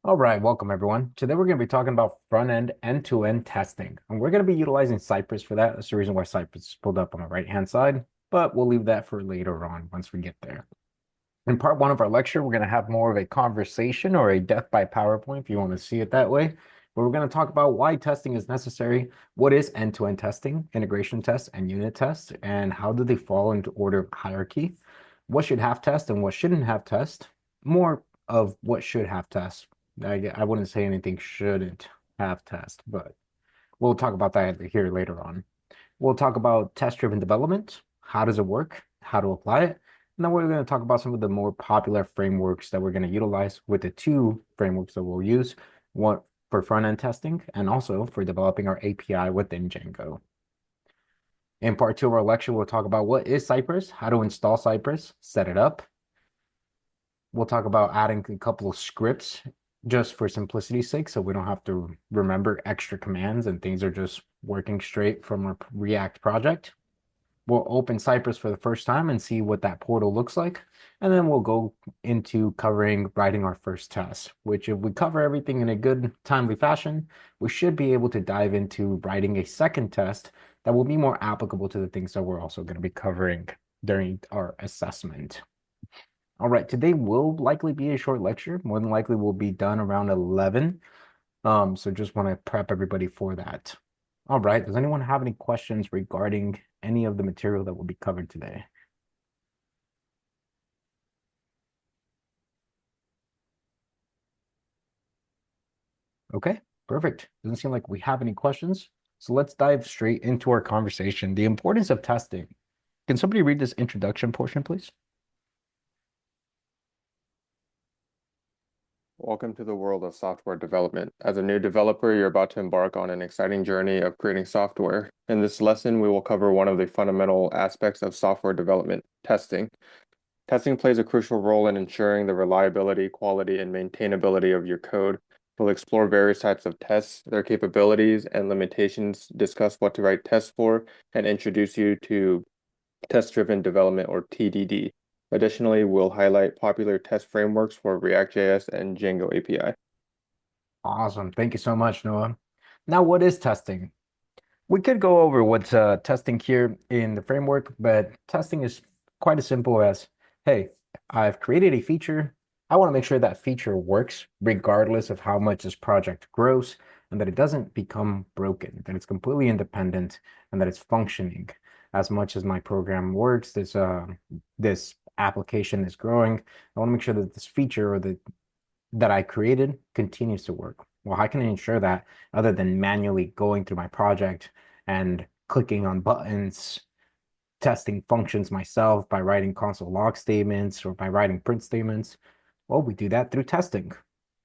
All right, welcome everyone. Today we're going to be talking about front-end end-to-end testing, and we're going to be utilizing Cypress for that. That's the reason why Cypress is pulled up on the right-hand side, but we'll leave that for later on once we get there. In part one of our lecture, we're going to have more of a conversation or a death by PowerPoint, if you want to see it that way, where we're going to talk about why testing is necessary, what is end-to-end testing, integration tests, and unit tests, and how do they fall into order of hierarchy, what should have test and what shouldn't have test, more of what should have test. I wouldn't say anything shouldn't have test, but we'll talk about that here later on. We'll talk about test-driven development. How does it work? How to apply it? And then we're going to talk about some of the more popular frameworks that we're going to utilize with the two frameworks that we'll use, one for front-end testing and also for developing our API within Django. In part two of our lecture, we'll talk about what is Cypress, how to install Cypress, set it up. We'll talk about adding a couple of scripts just for simplicity's sake, so we don't have to remember extra commands and things are just working straight from our React project. We'll open Cypress for the first time and see what that portal looks like. And then we'll go into covering writing our first test, which if we cover everything in a good, timely fashion, we should be able to dive into writing a second test that will be more applicable to the things that we're also going to be covering during our assessment. All right, today will likely be a short lecture. More than likely we'll be done around 11. So just want to prep everybody for that. All right, does anyone have any questions regarding any of the material that will be covered today? Okay, perfect. Doesn't seem like we have any questions. So let's dive straight into our conversation. The importance of testing. Can somebody read this introduction portion, please? Welcome to the world of software development. As a new developer, you're about to embark on an exciting journey of creating software. In this lesson, we will cover one of the fundamental aspects of software development, testing. Testing plays a crucial role in ensuring the reliability, quality, and maintainability of your code. We'll explore various types of tests, their capabilities and limitations, discuss what to write tests for, and introduce you to test-driven development, or TDD. Additionally, we'll highlight popular test frameworks for React.js and Django API. Awesome. Thank you so much, Noah. Now, what is testing? We could go over what's testing here in the framework, but testing is quite as simple as, hey, I've created a feature. I want to make sure that feature works regardless of how much this project grows and that it doesn't become broken, that it's completely independent and that it's functioning as much as my program works. This application is growing. I want to make sure that this feature or that I created continues to work. Well, how can I ensure that other than manually going through my project and clicking on buttons, testing functions myself by writing console log statements or by writing print statements? Well, we do that through testing.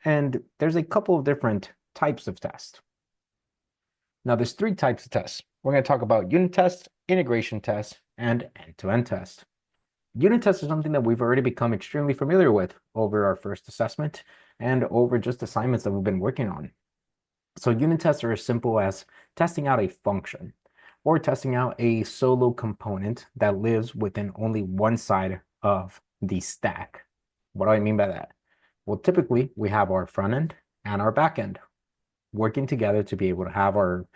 And there's a couple of different types of tests. Now, there's three types of tests. We're going to talk about unit tests, integration tests, and end-to-end tests. Unit tests is something that we've already become extremely familiar with over our first assessment and over just assignments that we've been working on. So unit tests are as simple as testing out a function or testing out a solo component that lives within only one side of the stack. What do I mean by that? Well, typically we have our front end and our back end working together to be able to have our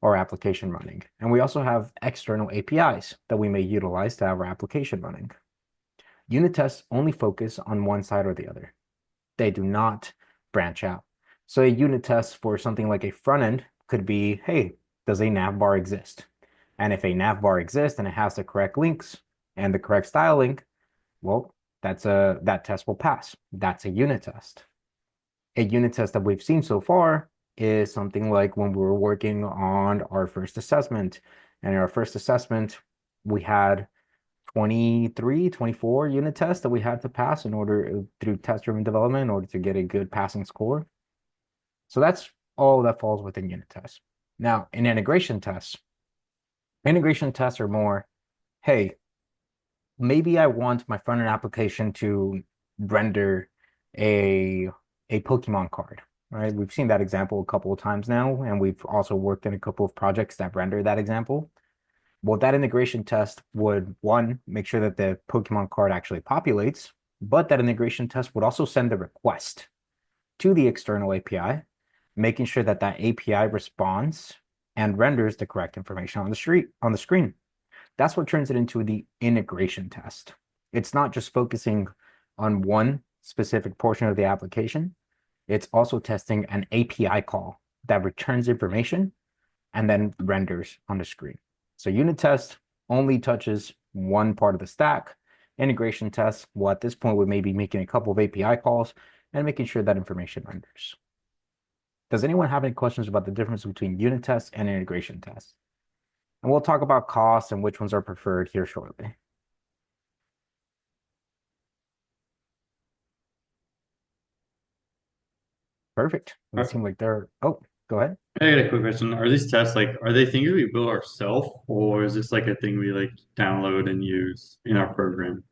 application running. And we also have external APIs that we may utilize to have our application running. Unit tests only focus on one side or the other. They do not branch out. So a unit test for something like a front end could be, hey, does a nav bar exist? And if a nav bar exists and it has the correct links and the correct styling, well, that test will pass. That's a unit test. A unit test that we've seen so far is something like when we were working on our first assessment. And in our first assessment, we had 23, 24 unit tests that we had to pass in order through test-driven development in order to get a good passing score. So that's all that falls within unit tests. Now, in integration tests are more, hey, maybe I want my front-end application to render a Pokemon card, right? We've seen that example a couple of times now, and we've also worked in a couple of projects that render that example. Well, that integration test would, one, make sure that the Pokemon card actually populates, but that integration test would also send the request. to the external API, making sure that that API responds and renders the correct information on the screen. That's what turns it into the integration test. It's not just focusing on one specific portion of the application. It's also testing an API call that returns information and then renders on the screen. So unit test only touches one part of the stack. Integration test, well, at this point, we may be making a couple of API calls and making sure that information renders. Does anyone have any questions about the difference between unit tests and integration tests? And we'll talk about costs and which ones are preferred here shortly. Perfect. It would Are- seem like they're, oh, go ahead. I got a quick question. Are these tests like, are they things we build ourselves, or is this like a thing we like download and use in our program?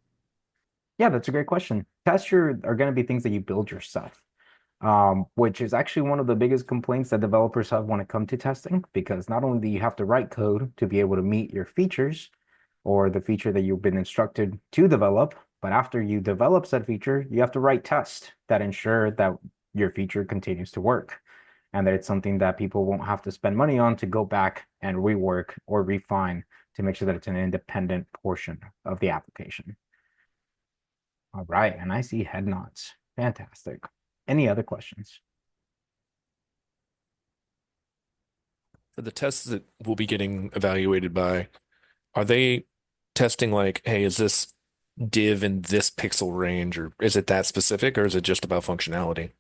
Yeah, that's a great question. Tests are going to be things that you build yourself, which is actually one of the biggest complaints that developers have when it comes to testing, because not only do you have to write code to be able to meet your features or the feature that you've been instructed to develop, but after you develop said feature, you have to write tests that ensure that your feature continues to work and that it's something that people won't have to spend money on to go back and rework or refine to make sure that it's an independent portion of the application. All right, and I see head nods. Fantastic. Any other questions? For the tests that we'll be getting evaluated by, are they testing like, hey, is this div in this pixel range, or is it that specific, or is it just about functionality?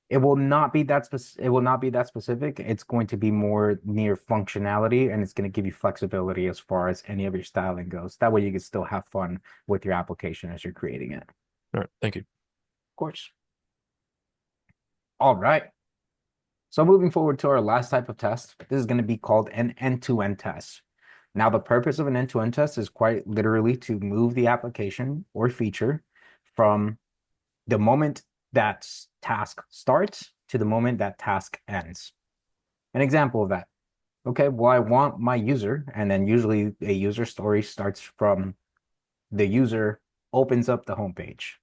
It will not be that it will not be that specific. It's going to be more near functionality and it's going to give you flexibility as far as any of your styling goes. That way you can still have fun with your application as you're creating it. Of All right, thank you. course. All right. So moving forward to our last type of test, this is going to be called an end-to-end test. Now, the purpose of an end-to-end test is quite literally to move the application or feature from the moment that task starts to the moment that task ends. An example of that. Okay, well, I want my user, and then usually a user story starts from the user opens up the homepage.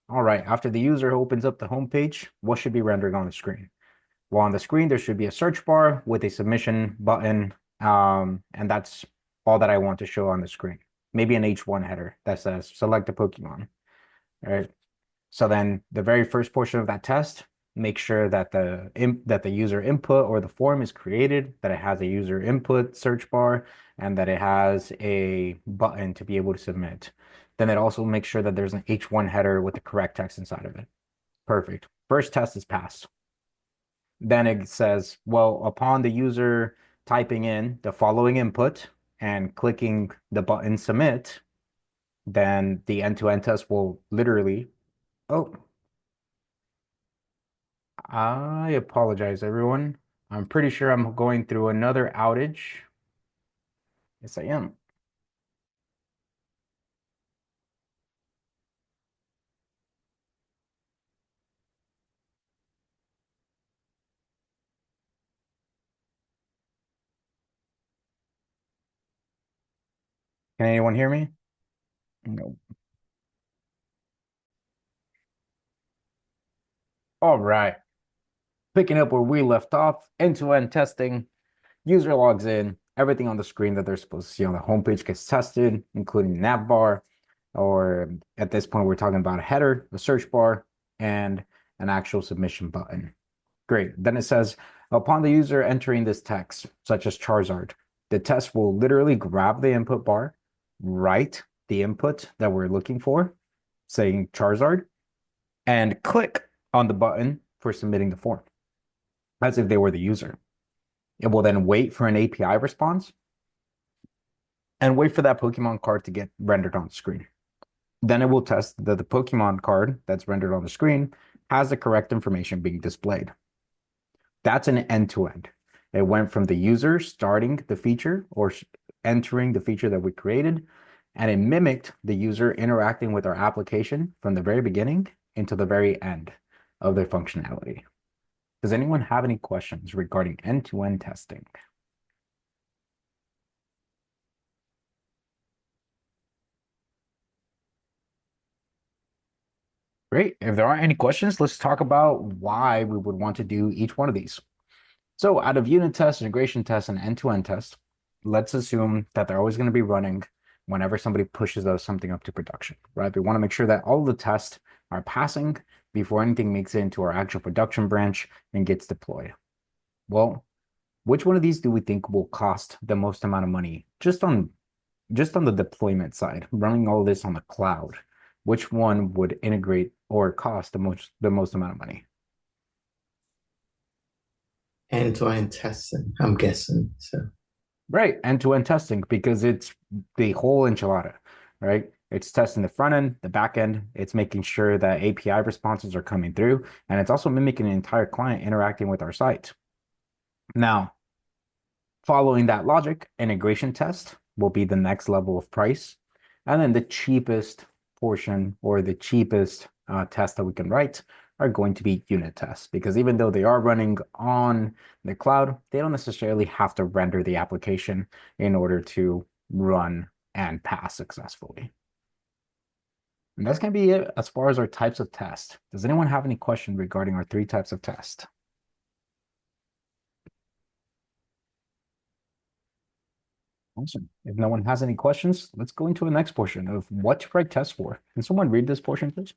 All right, after the user opens up the homepage, what should be rendering on the screen? Well, on the screen, there should be a search bar with a submission button, and that's all that I want to show on the screen. Maybe an H1 header that says select a Pokemon. All right. So then the very first portion of that test, make sure that the user input or the form is created, that it has a user input search bar, and that it has a button to be able to submit. Then it also makes sure that there's an H1 header with the correct text inside of it. Perfect. First test is passed. Then it says, well, upon the user typing in the following input and clicking the button submit, then the end-to-end test will literally, oh, I apologize, everyone. I'm pretty sure I'm going through another outage. Yes, I am. Can anyone hear me? No. All right. Picking up where we left off, end-to-end testing. User logs in, everything on the screen that they're supposed to see on the homepage gets tested, including the nav bar, or at this point, we're talking about a header, the search bar, and an actual submission button. Great. Then it says, upon the user entering this text, such as Charizard, the test will literally grab the input bar, write the input that we're looking for, saying Charizard, and click on the button for submitting the form, as if they were the user. It will then wait for an API response and wait for that Pokemon card to get rendered on the screen. Then it will test that the Pokemon card that's rendered on the screen has the correct information being displayed. That's an end-to-end. It went from the user starting the feature or entering the feature that we created, and it mimicked the user interacting with our application from the very beginning into the very end of their functionality. Does anyone have any questions regarding end-to-end testing? Great. If there aren't any questions, let's talk about why we would want to do each one of these. So out of unit tests, integration tests, and end-to-end tests, let's assume that they're always going to be running whenever somebody pushes something up to production, right? We want to make sure that all of the tests are passing before anything makes it into our actual production branch and gets deployed. Well, which one of these do we think will cost the most amount of money just on the deployment side, running all this on the cloud? Which one would integrate or cost the most amount of money? End-to-end testing, I'm guessing. So Right, end-to-end testing because it's the whole enchilada, right? It's testing the front end, the back end. It's making sure that API responses are coming through, and it's also mimicking an entire client interacting with our site. Now, following that logic, integration test will be the next level of price. And then the cheapest portion or the cheapest test that we can write are going to be unit tests because even though they are running on the cloud, they don't necessarily have to render the application in order to run and pass successfully. And that's going to be it as far as our types of tests. Does anyone have any questions regarding our three types of tests? Awesome. If no one has any questions, let's go into the next portion of what to write tests for. Can someone read this portion, please?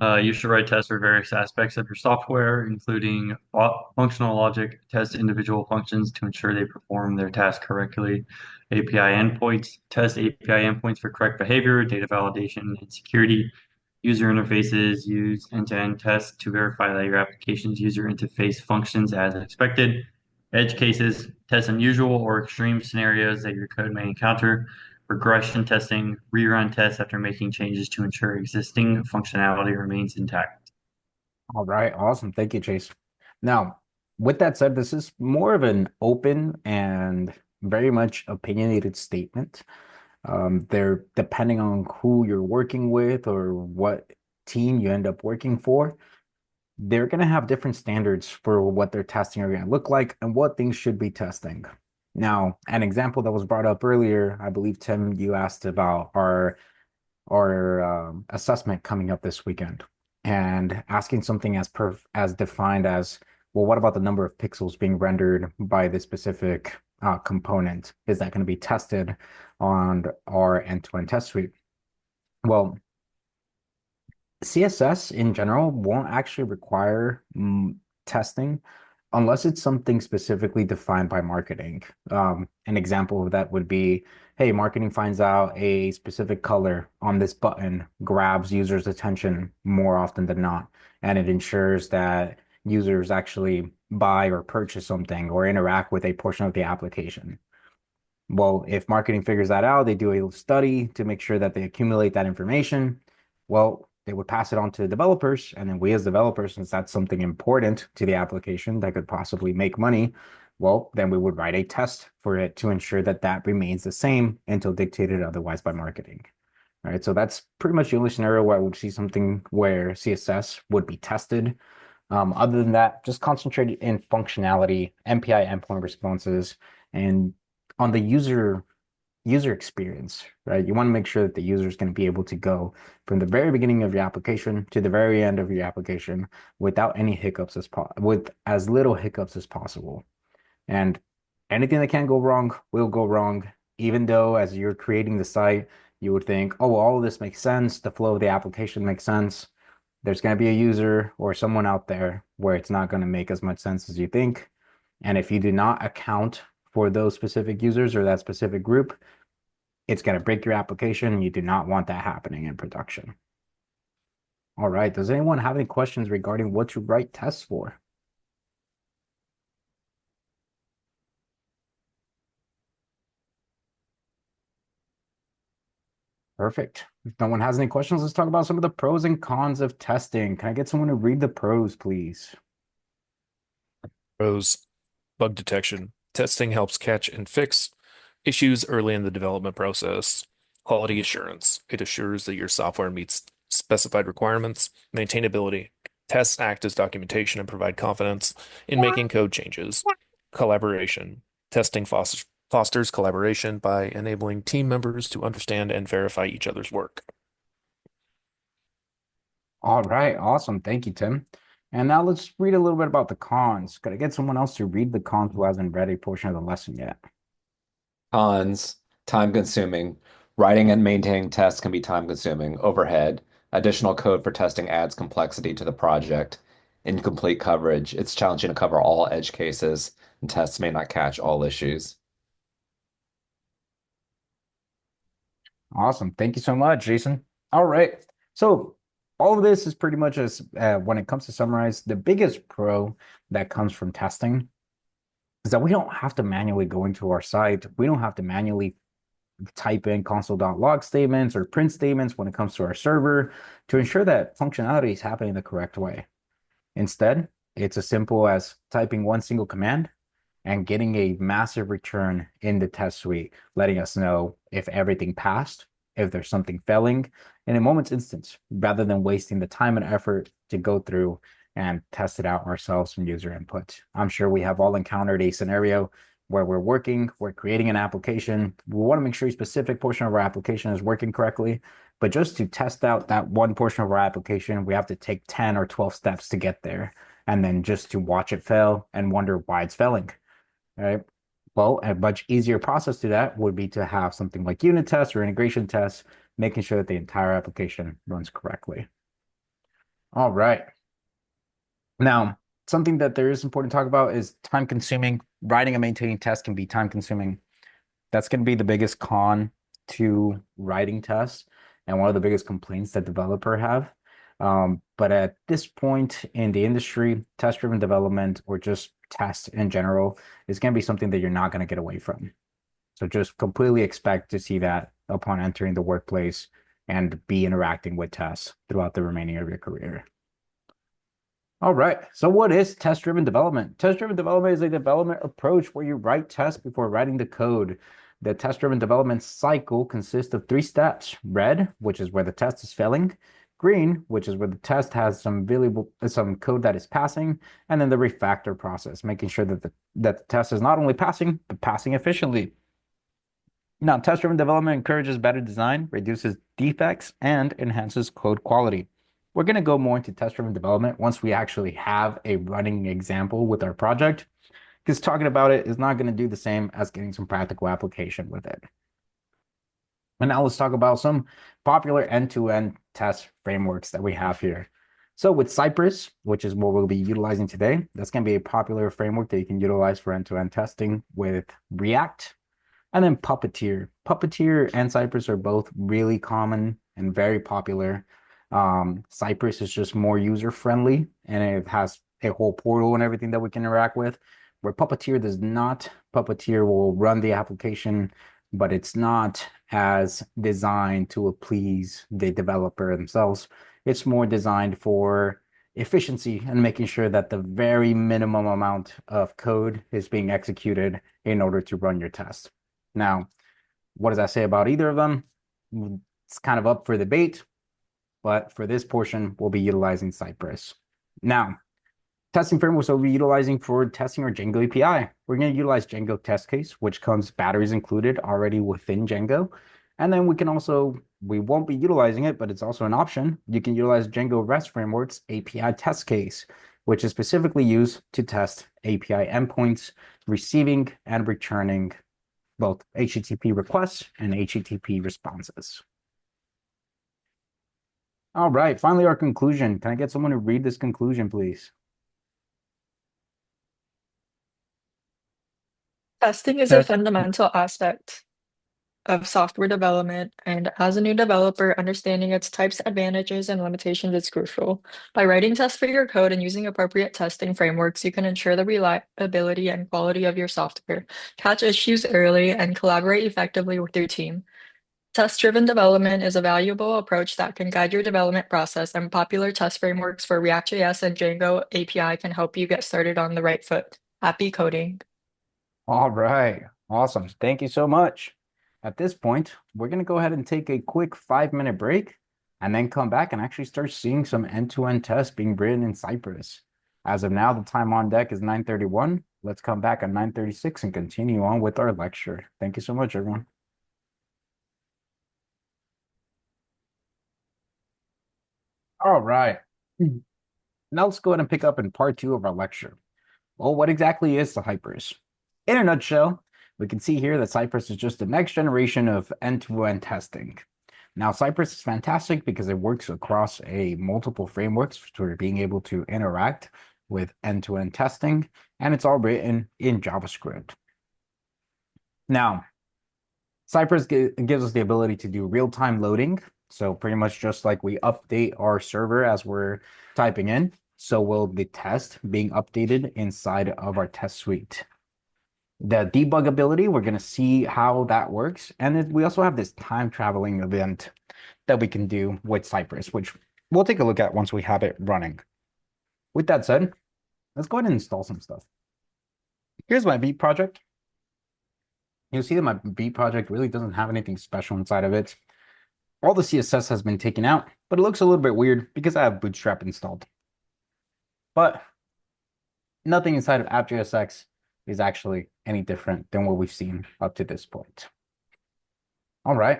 You should write tests for various aspects of your software, including functional logic, test individual functions to ensure they perform their task correctly, API endpoints, test API endpoints for correct behavior, data validation, and security. User interfaces use end-to-end tests to verify that your application's user interface functions as expected. Edge cases test unusual or extreme scenarios that your code may encounter. Regression testing, rerun tests after making changes to ensure existing functionality remains intact. All right, awesome. Thank you, Chase. Now, with that said, this is more of an open and very much opinionated statement. They're depending on who you're working with or what team you end up working for, they're going to have different standards for what their testing are going to look like and what things should be testing. Now, an example that was brought up earlier, I believe, Tim, you asked about our assessment coming up this weekend and asking something as defined as, well, what about the number of pixels being rendered by this specific component? Is that going to be tested on our end-to-end test suite? Well, CSS in general won't actually require testing unless it's something specifically defined by marketing. An example of that would be, hey, marketing finds out a specific color on this button grabs users' attention more often than not, and it ensures that users actually buy or purchase something or interact with a portion of the application. Well, if marketing figures that out, they do a study to make sure that they accumulate that information. Well, they would pass it on to the developers, and then we as developers, since that's something important to the application that could possibly make money, well, then we would write a test for it to ensure that that remains the same until dictated otherwise by marketing. All right, so that's pretty much the only scenario where I would see something where CSS would be tested. Other than that, just concentrate in functionality, MPI endpoint responses, and on the user experience, right? You want to make sure that the user is going to be able to go from the very beginning of your application to the very end of your application without any hiccups with as little hiccups as possible. And anything that can go wrong will go wrong, even though as you're creating the site, you would think, oh, well, all of this makes sense. The flow of the application makes sense. There's going to be a user or someone out there where it's not going to make as much sense as you think. And if you do not account for those specific users or that specific group, it's going to break your application. You do not want that happening in production. All right. Does anyone have any questions regarding what to write tests for? Perfect. If no one has any questions, let's talk about some of the pros and cons of testing. Can I get someone to read the pros, please? Pros, bug detection. Testing helps catch and fix issues early in the development process. Quality assurance. It assures that your software meets specified requirements. Maintainability. Tests act as documentation and provide confidence in making code changes. Collaboration. Testing fosters collaboration by enabling team members to understand and verify each other's work. All right, awesome. Thank you, Tim. And now let's read a little bit about the cons. Could I get someone else to read the cons who hasn't read a portion of the lesson yet? Cons, time consuming. Writing and maintaining tests can be time consuming. Overhead. Additional code for testing adds complexity to the project. Incomplete coverage. It's challenging to cover all edge cases, and tests may not catch all issues. Awesome. Thank you so much, Jason. All right. So all of this is pretty much as when it comes to summarize, the biggest pro that comes from testing is that we don't have to manually go into our site. We don't have to manually type in console.log statements or print statements when it comes to our server to ensure that functionality is happening the correct way. Instead, it's as simple as typing one single command and getting a massive return in the test suite, letting us know if everything passed, if there's something failing in a moment's instance, rather than wasting the time and effort to go through and test it out ourselves from user input. I'm sure we have all encountered a scenario where we're creating an application. We want to make sure a specific portion of our application is working correctly, but just to test out that one portion of our application, we have to take 10 or 12 steps to get there, and then just to watch it fail and wonder why it's failing. Right. Well, a much easier process to that would be to have something like unit tests or integration tests, making sure that the entire application runs correctly. All right. Now, something that there is important to talk about is time consuming. Writing and maintaining tests can be time consuming. That's going to be the biggest con to writing tests and one of the biggest complaints that developers have. But at this point in the industry, test-driven development or just tests in general is going to be something that you're not going to get away from. So just completely expect to see that upon entering the workplace and be interacting with tests throughout the remaining of your career. All right, so what is test-driven development? Test-driven development is a development approach where you write tests before writing the code. The test-driven development cycle consists of 3 steps. Red, which is where the test is failing. Green, which is where the test has some code that is passing. And then the refactor process, making sure that the test is not only passing, but passing efficiently. Now, test-driven development encourages better design, reduces defects, and enhances code quality. We're going to go more into test-driven development once we actually have a running example with our project, because talking about it is not going to do the same as getting some practical application with it. And now let's talk about some popular end-to-end test frameworks that we have here. So with Cypress, which is what we'll be utilizing today, that's going to be a popular framework that you can utilize for end-to-end testing with React. And then Puppeteer. Puppeteer and Cypress are both really common and very popular. Cypress is just more user-friendly, and it has a whole portal and everything that we can interact with, where Puppeteer does not. Puppeteer will run the application, but it's not as designed to please the developer themselves. It's more designed for efficiency and making sure that the very minimum amount of code is being executed in order to run your test. Now, what does that say about either of them? It's kind of up for debate, but for this portion, we'll be utilizing Cypress. Now, testing frameworks we'll be utilizing for testing our Django API. We're going to utilize Django test case, which comes batteries included already within Django. And then we won't be utilizing it, but it's also an option. You can utilize Django REST framework's API test case, which is specifically used to test API endpoints, receiving and returning both HTTP requests and HTTP responses. All right, finally, our conclusion. Can I get someone to read this conclusion, please? Testing is a fundamental aspect of software development, and as a new developer, understanding its types, advantages, and limitations is crucial. By writing tests for your code and using appropriate testing frameworks, you can ensure the reliability and quality of your software, catch issues early, and collaborate effectively with your team. Test-driven development is a valuable approach that can guide your development process, and popular test frameworks for React.js and Django API can help you get started on the right foot. Happy coding. All right, awesome. Thank you so much. At this point, we're going to go ahead and take a quick 5-minute break and then come back and actually start seeing some end-to-end tests being written in Cypress. As of now, the time on deck is 9:31. let's come back at 9:36 and continue on with our lecture. Thank you so much, everyone. All right. Now let's go ahead and pick up in part 2 of our lecture. Well, what exactly is Cypress? In a nutshell, we can see here that Cypress is just the next generation of end-to-end testing. Now, Cypress is fantastic because it works across multiple frameworks for being able to interact with end-to-end testing, and it's all written in JavaScript. Now, Cypress gives us the ability to do real-time loading. So pretty much just like we update our server as we're typing in, so will the test being updated inside of our test suite. The debug ability, we're going to see how that works. And we also have this time traveling event that we can do with Cypress, which we'll take a look at once we have it running. With that said, let's go ahead and install some stuff. Here's my Beat project. You'll see that my Beat project really doesn't have anything special inside of it. All the CSS has been taken out, but it looks a little bit weird because I have Bootstrap installed. But nothing inside of app.jsx is actually any different than what we've seen up to this point. All right,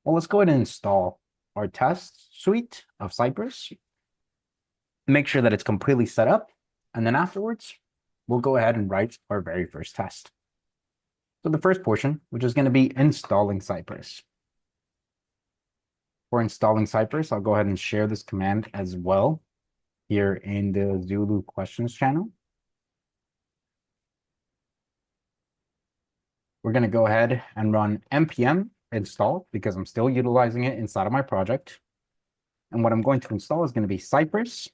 well, let's go ahead and install our test suite of Cypress. Make sure that it's completely set up, and then afterwards, we'll go ahead and write our very first test. So the first portion, which is going to be installing Cypress. For installing Cypress, I'll go ahead and share this command as well here in the Zulu questions channel. We're going to go ahead and run npm install because I'm still utilizing it inside of my project. And what I'm going to install is going to be Cypress.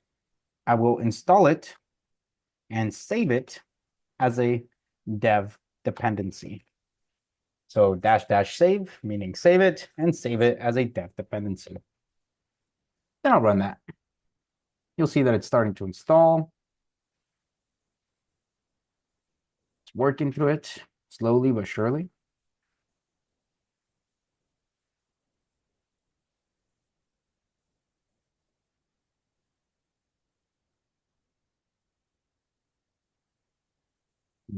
I will install it and save it as a dev dependency. So -- save, meaning save it, and save it as a dev dependency. Then I'll run that. You'll see that it's starting to install. It's working through it slowly but surely.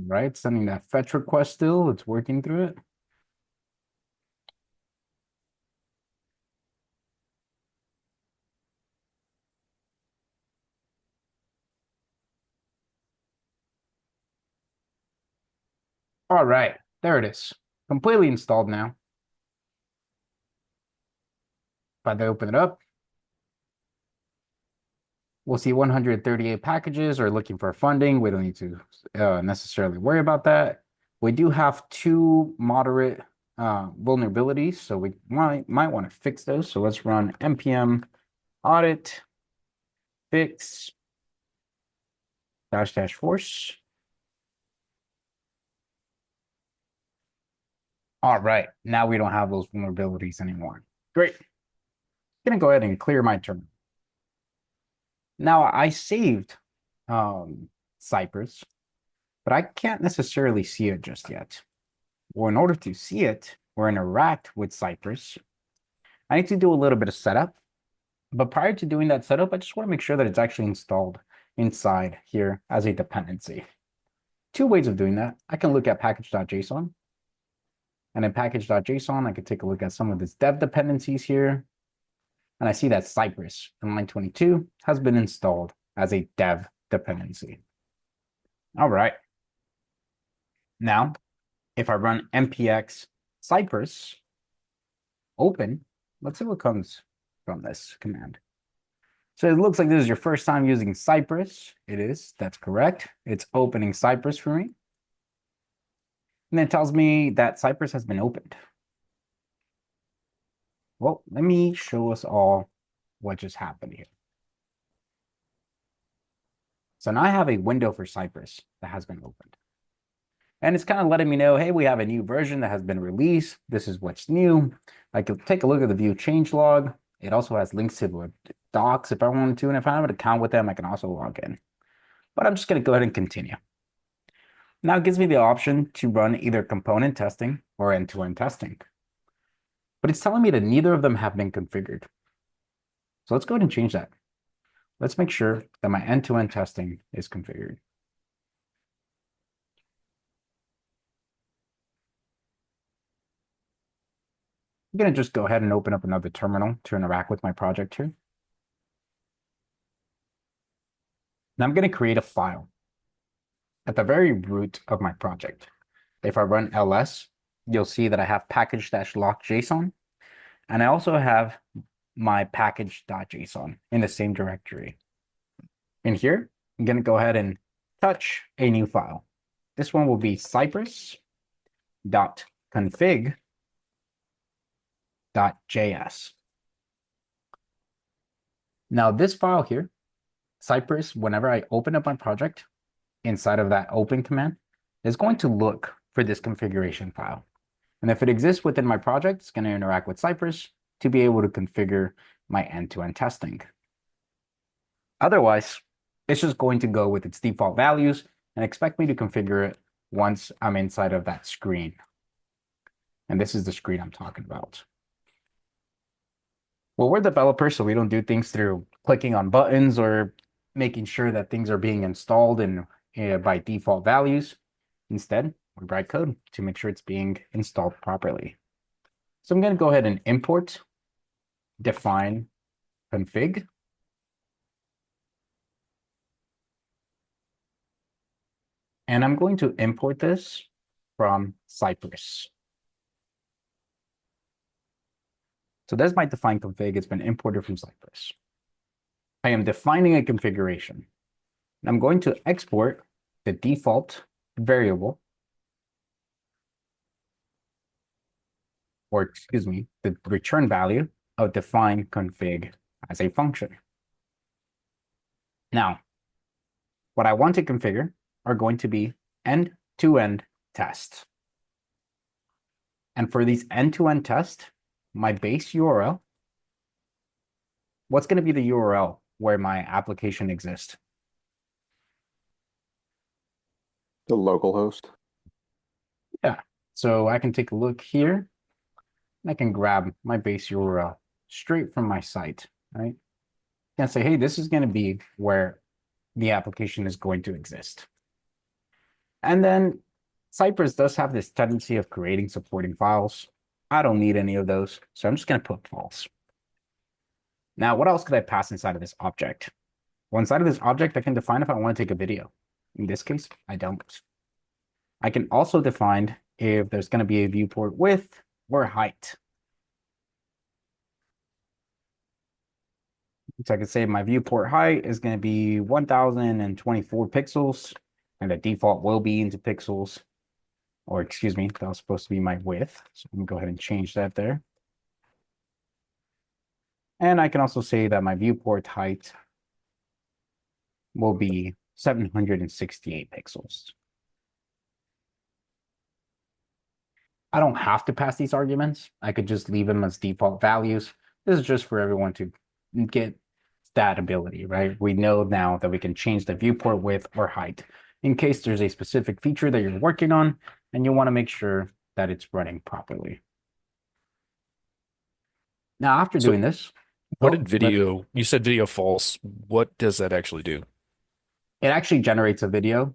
Right, sending that fetch request still. It's working through it. All right, there it is. Completely installed now. If I open it up, we'll see 138 packages are looking for funding. We don't need to necessarily worry about that. We do have 2 moderate vulnerabilities, so we might want to fix those. So let's run npm audit fix -- force. All right, now we don't have those vulnerabilities anymore. Great. I'm gonna go ahead and clear my terminal. Now I saved Cypress, but I can't necessarily see it just yet. Well, in order to see it or interact with Cypress, I need to do a little bit of setup. But prior to doing that setup, I just want to make sure that it's actually installed inside here as a dependency. 2 ways of doing that. I can look at package.json. And in package.json, I could take a look at some of these dev dependencies here. And I see that Cypress in line 22 has been installed as a dev dependency. All right. Now, if I run npx Cypress open, let's see what comes from this command. So it looks like this is your first time using Cypress. It is, that's correct. It's opening Cypress for me. And it tells me that Cypress has been opened. Well, let me show us all what just happened here. So now I have a window for Cypress that has been opened. And it's kind of letting me know, hey, we have a new version that has been released. This is what's new. I could take a look at the view changelog. It also has links to the docs if I wanted to. And if I have an account with them, I can also log in. But I'm just going to go ahead and continue. Now it gives me the option to run either component testing or end-to-end testing. But it's telling me that neither of them have been configured. So let's go ahead and change that. Let's make sure that my end-to-end testing is configured. I'm going to just go ahead and open up another terminal to interact with my project here. Now I'm going to create a file at the very root of my project. If I run ls, you'll see that I have package-lock.json, and I also have my package.json in the same directory. In here, I'm going to go ahead and touch a new file. This one will be cypress.config.js. Now this file here, Cypress, whenever I open up my project inside of that open command, is going to look for this configuration file. And if it exists within my project, it's going to interact with Cypress to be able to configure my end-to-end testing. Otherwise, it's just going to go with its default values and expect me to configure it once I'm inside of that screen. And this is the screen I'm talking about. Well, we're developers, so we don't do things through clicking on buttons or making sure that things are being installed in by default values. Instead, we write code to make sure it's being installed properly. So I'm going to go ahead and import define config. And I'm going to import this from Cypress. So there's my define config. It's been imported from Cypress. I am defining a configuration. I'm going to export the default variable, or excuse me, the return value of define config as a function. Now, what I want to configure are going to be end-to-end tests. And for these end-to-end tests, my base URL, what's going to be the URL where my application exists? The localhost. Yeah, so I can take a look here. And I can grab my base URL straight from my site, right? And say, hey, this is going to be where the application is going to exist. And then Cypress does have this tendency of creating supporting files. I don't need any of those, so I'm just going to put false. Now, what else could I pass inside of this object? Well, inside of this object, I can define if I want to take a video. In this case, I don't. I can also define if there's going to be a viewport width or height. So I can say my viewport height is going to be 1024 pixels, and the default will be into pixels. Or excuse me, that was supposed to be my width. So I'm going to go ahead and change that there. And I can also say that my viewport height will be 768 pixels. I don't have to pass these arguments. I could just leave them as default values. This is just for everyone to get that ability, right? We know now that we can change the viewport width or height in case there's a specific feature that you're working on and you want to make sure that it's running properly. Now, after doing this, what did video, you said video false. What does that actually do? it actually generates a video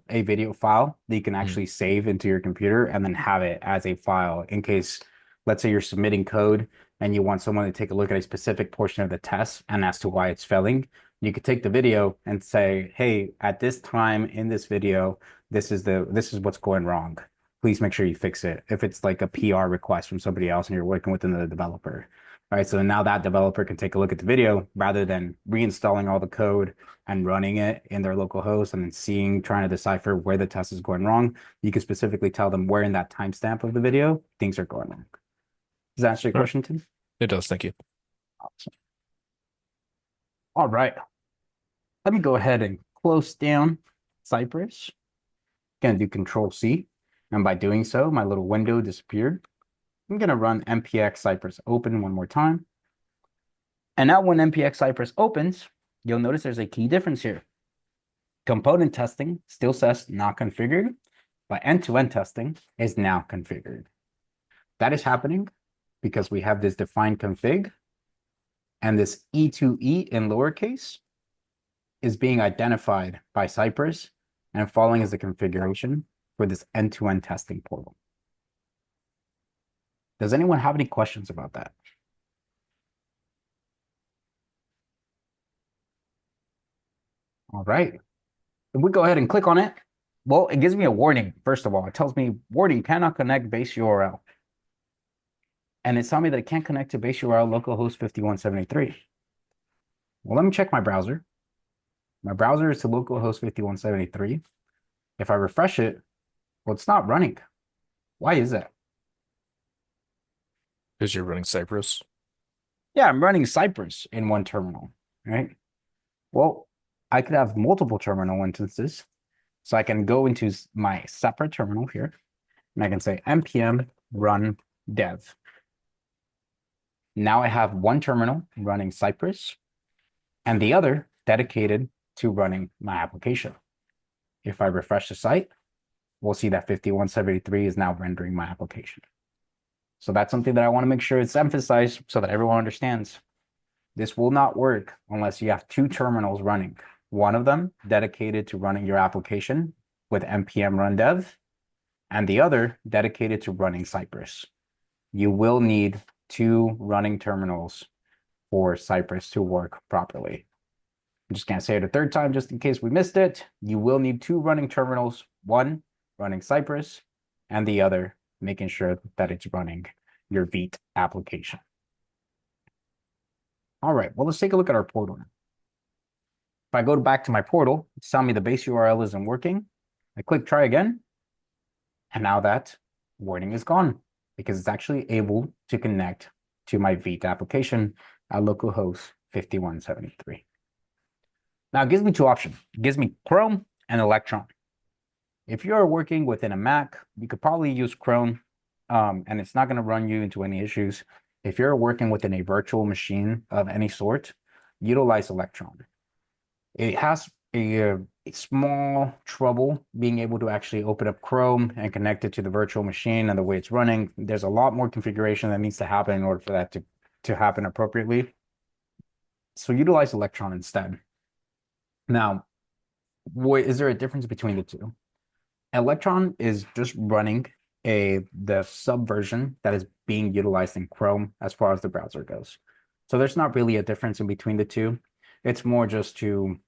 file that you can actually save into your computer and then have it as a file in case, let's say you're submitting code and you want someone to take a look at a specific portion of the test and as to why it's failing. You could take the video and say, hey, at this time in this video, this is what's going wrong. Please make sure you fix it. If it's like a PR request from somebody else and you're working with another developer. All right, so now that developer can take a look at the video rather than reinstalling all the code and running it in their local host and then trying to decipher where the test is going wrong. You can specifically tell them where in that timestamp of the video things are going wrong. Does that answer your question, Tim? It does, thank you. Awesome. All right. Let me go ahead and close down Cypress. Gonna do Control C. And by doing so, my little window disappeared. I'm going to run npx cypress open one more time. And now when npx cypress opens, you'll notice there's a key difference here. Component testing still says not configured, but end-to-end testing is now configured. That is happening because we have this defined config, and this E2E in lowercase is being identified by Cypress and following as the configuration for this end-to-end testing portal. Does anyone have any questions about that? All right. If we go ahead and click on it, well, it gives me a warning. First of all, it tells me, warning, cannot connect base URL. And it's telling me that it can't connect to base URL localhost 5173. Well, let me check my browser. My browser is to localhost 5173. If I refresh it, well, it's not running. Why is that? Because you're running Cypress. Yeah, I'm running Cypress in one terminal, right? Well, I could have multiple terminal instances. So I can go into my separate terminal here, and I can say npm run dev. Now I have one terminal running Cypress and the other dedicated to running my application. If I refresh the site, we'll see that 5173 is now rendering my application. So that's something that I want to make sure it's emphasized so that everyone understands. This will not work unless you have two terminals running. One of them dedicated to running your application with npm run dev, and the other dedicated to running Cypress. You will need two running terminals for Cypress to work properly. I'm just going to say it a third time just in case we missed it. You will need two running terminals, one running Cypress, and the other making sure that it's running your Vite application. All right, well, let's take a look at our portal now. If I go back to my portal, it's telling me the base URL isn't working. I click try again, and now that warning is gone because it's actually able to connect to my Vite application at localhost 5173. Now it gives me two options. It gives me Chrome and Electron. If you're working within a Mac, you could probably use Chrome, and it's not going to run you into any issues. If you're working within a virtual machine of any sort, utilize Electron. It has a small trouble being able to actually open up Chrome and connect it to the virtual machine and the way it's running. There's a lot more configuration that needs to happen in order for that to happen appropriately. So utilize Electron instead. Now, is there a difference between the two? Electron is just running the subversion that is being utilized in Chrome as far as the browser goes. So there's not really a difference in between the two. It's more just to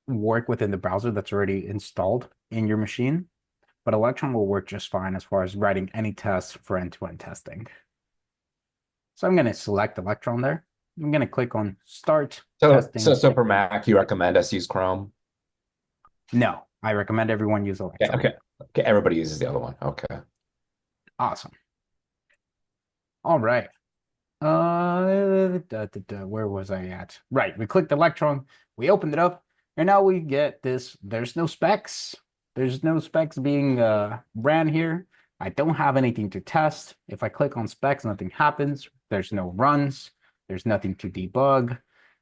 work within the browser that's already installed in your machine, but Electron will work just fine as far as writing any tests for end-to-end testing. So I'm going to select Electron there. I'm going to click on Start Testing. So for Mac, you recommend us use Chrome? No, I recommend everyone use Electron. Okay. Everybody uses the other one. Okay. Awesome. All right. Where was I at? Right, we clicked Electron, we opened it up, and now we get this. There's no specs. There's no specs being ran here. I don't have anything to test. If I click on specs, nothing happens. There's no runs. There's nothing to debug.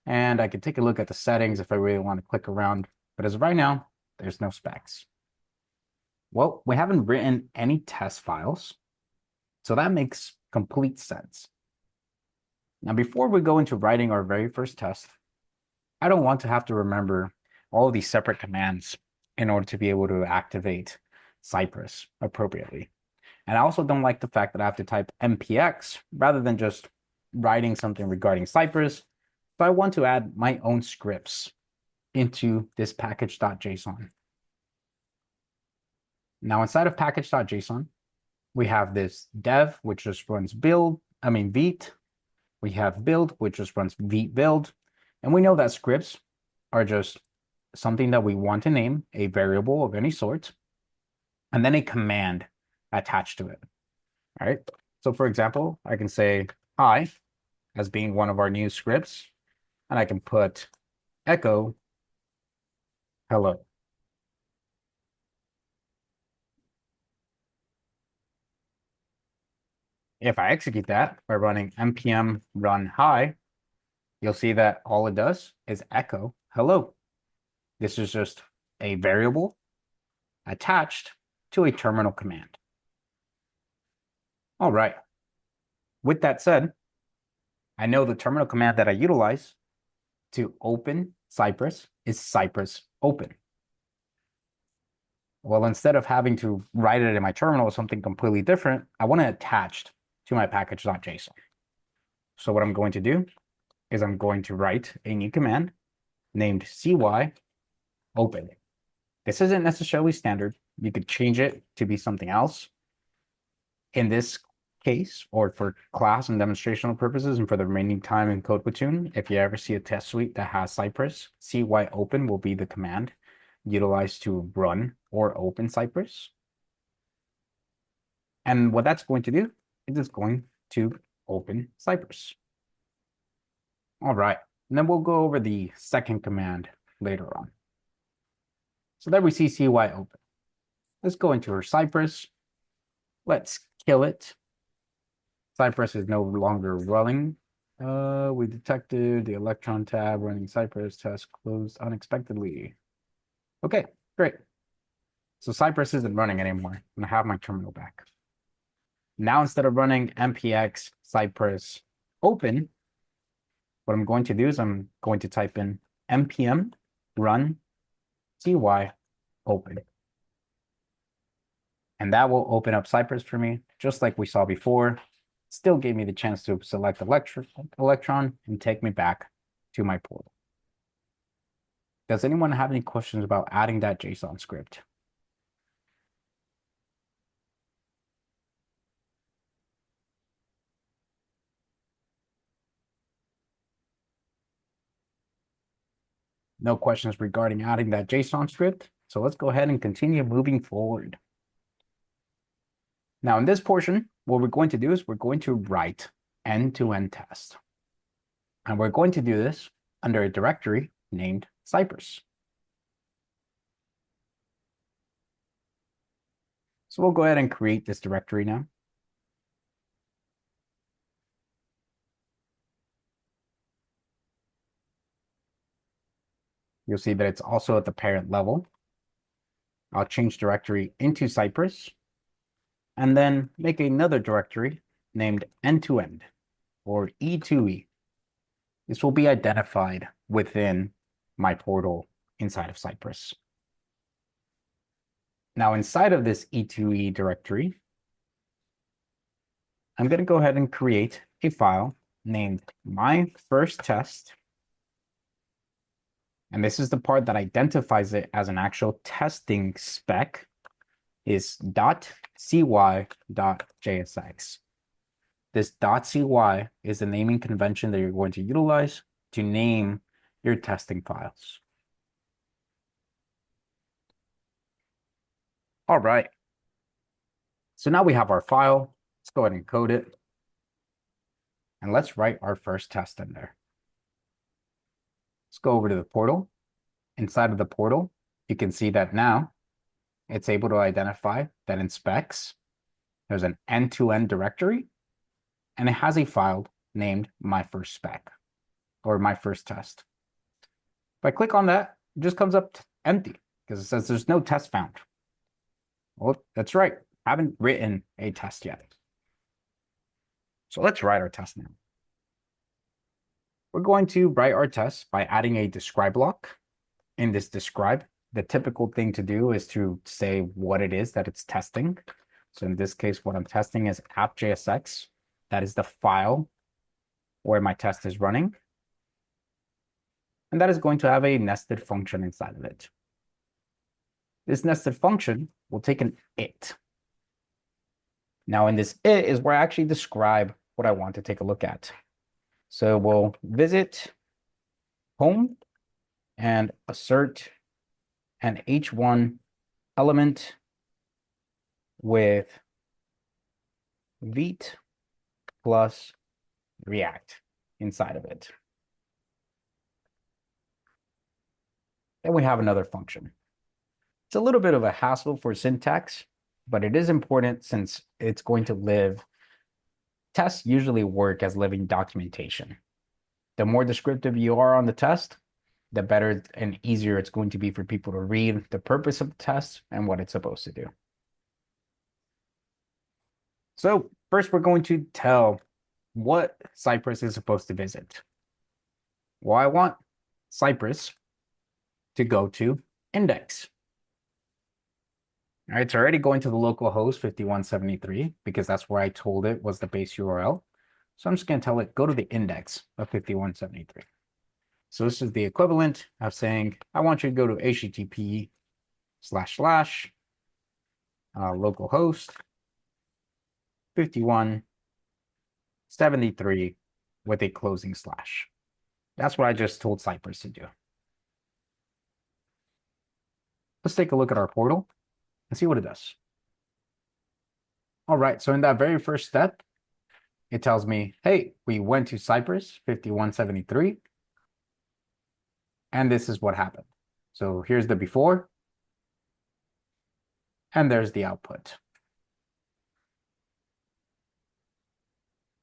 And I can take a look at the settings if I really want to click around. But as of right now, there's no specs. Well, we haven't written any test files. So that makes complete sense. Now, before we go into writing our very first test, I don't want to have to remember all of these separate commands in order to be able to activate Cypress appropriately. And I also don't like the fact that I have to type npx rather than just writing something regarding Cypress. So I want to add my own scripts into this package.json. Now, inside of package.json, we have this dev, which just runs Vite. We have build, which just runs Vite build. And we know that scripts are just something that we want to name, a variable of any sort, and then a command attached to it. All right. So for example, I can say hi as being one of our new scripts, and I can put echo hello. If I execute that by running npm run hi, you'll see that all it does is echo hello. This is just a variable attached to a terminal command. All right. With that said, I know the terminal command that I utilize to open Cypress is Cypress open. Well, instead of having to write it in my terminal as something completely different, I want it attached to my package.json. So what I'm going to do is I'm going to write a new command named cy open. This isn't necessarily standard. You could change it to be something else. In this case, or for class and demonstrational purposes and for the remaining time in Code Platoon, if you ever see a test suite that has Cypress, cy open will be the command utilized to run or open Cypress. And what that's going to do is it's going to open Cypress. All right, and then we'll go over the second command later on. So there we see cy open. Let's go into our Cypress. Let's kill it. Cypress is no longer running. We detected the Electron tab running Cypress test closed unexpectedly. Okay, great. So Cypress isn't running anymore. I'm gonna have my terminal back. Now, instead of running npx Cypress open, what I'm going to do is I'm going to type in npm run cy open. And that will open up Cypress for me, just like we saw before. Still gave me the chance to select Electron and take me back to my portal. Does anyone have any questions about adding that JSON script? No questions regarding adding that JSON script. So let's go ahead and continue moving forward. Now in this portion, what we're going to do is we're going to write end-to-end test. And we're going to do this under a directory named Cypress. So we'll go ahead and create this directory now. You'll see that it's also at the parent level. I'll change directory into Cypress and then make another directory named end-to-end or E2E. This will be identified within my portal inside of Cypress. Now inside of this E2E directory, I'm going to go ahead and create a file named my first test. And this is the part that identifies it as an actual testing spec is .cy.jsx. This .cy is the naming convention that you're going to utilize to name your testing files. All right. So now we have our file. Let's go ahead and code it. And let's write our first test in there. Let's go over to the portal. Inside of the portal, you can see that now it's able to identify that in specs, there's an end-to-end directory, and it has a file named my first spec or my first test. If I click on that, it just comes up empty because it says there's no test found. Well, that's right. I haven't written a test yet. So let's write our test now. We're going to write our test by adding a describe block. In this describe, the typical thing to do is to say what it is that it's testing. So in this case, what I'm testing is app.jsx. That is the file where my test is running. And that is going to have a nested function inside of it. This nested function will take an it. Now in this it is where I actually describe what I want to take a look at. So we'll visit home and assert an h1 element with Vite plus React inside of it. Then we have another function. It's a little bit of a hassle for syntax, but it is important since it's going to live. Tests usually work as living documentation. The more descriptive you are on the test, the better and easier it's going to be for people to read the purpose of the test and what it's supposed to do. So first, we're going to tell what Cypress is supposed to visit. Well, I want Cypress to go to index. All right, it's already going to the local host 5173 because that's where I told it was the base URL. So I'm just going to tell it go to the index of 5173. So this is the equivalent of saying I want you to go to http / localhost 5173 with a closing slash. That's what I just told Cypress to do. Let's take a look at our portal and see what it does. All right, so in that very first step, it tells me, hey, we went to Cypress 5173, and this is what happened. So here's the before, and there's the output,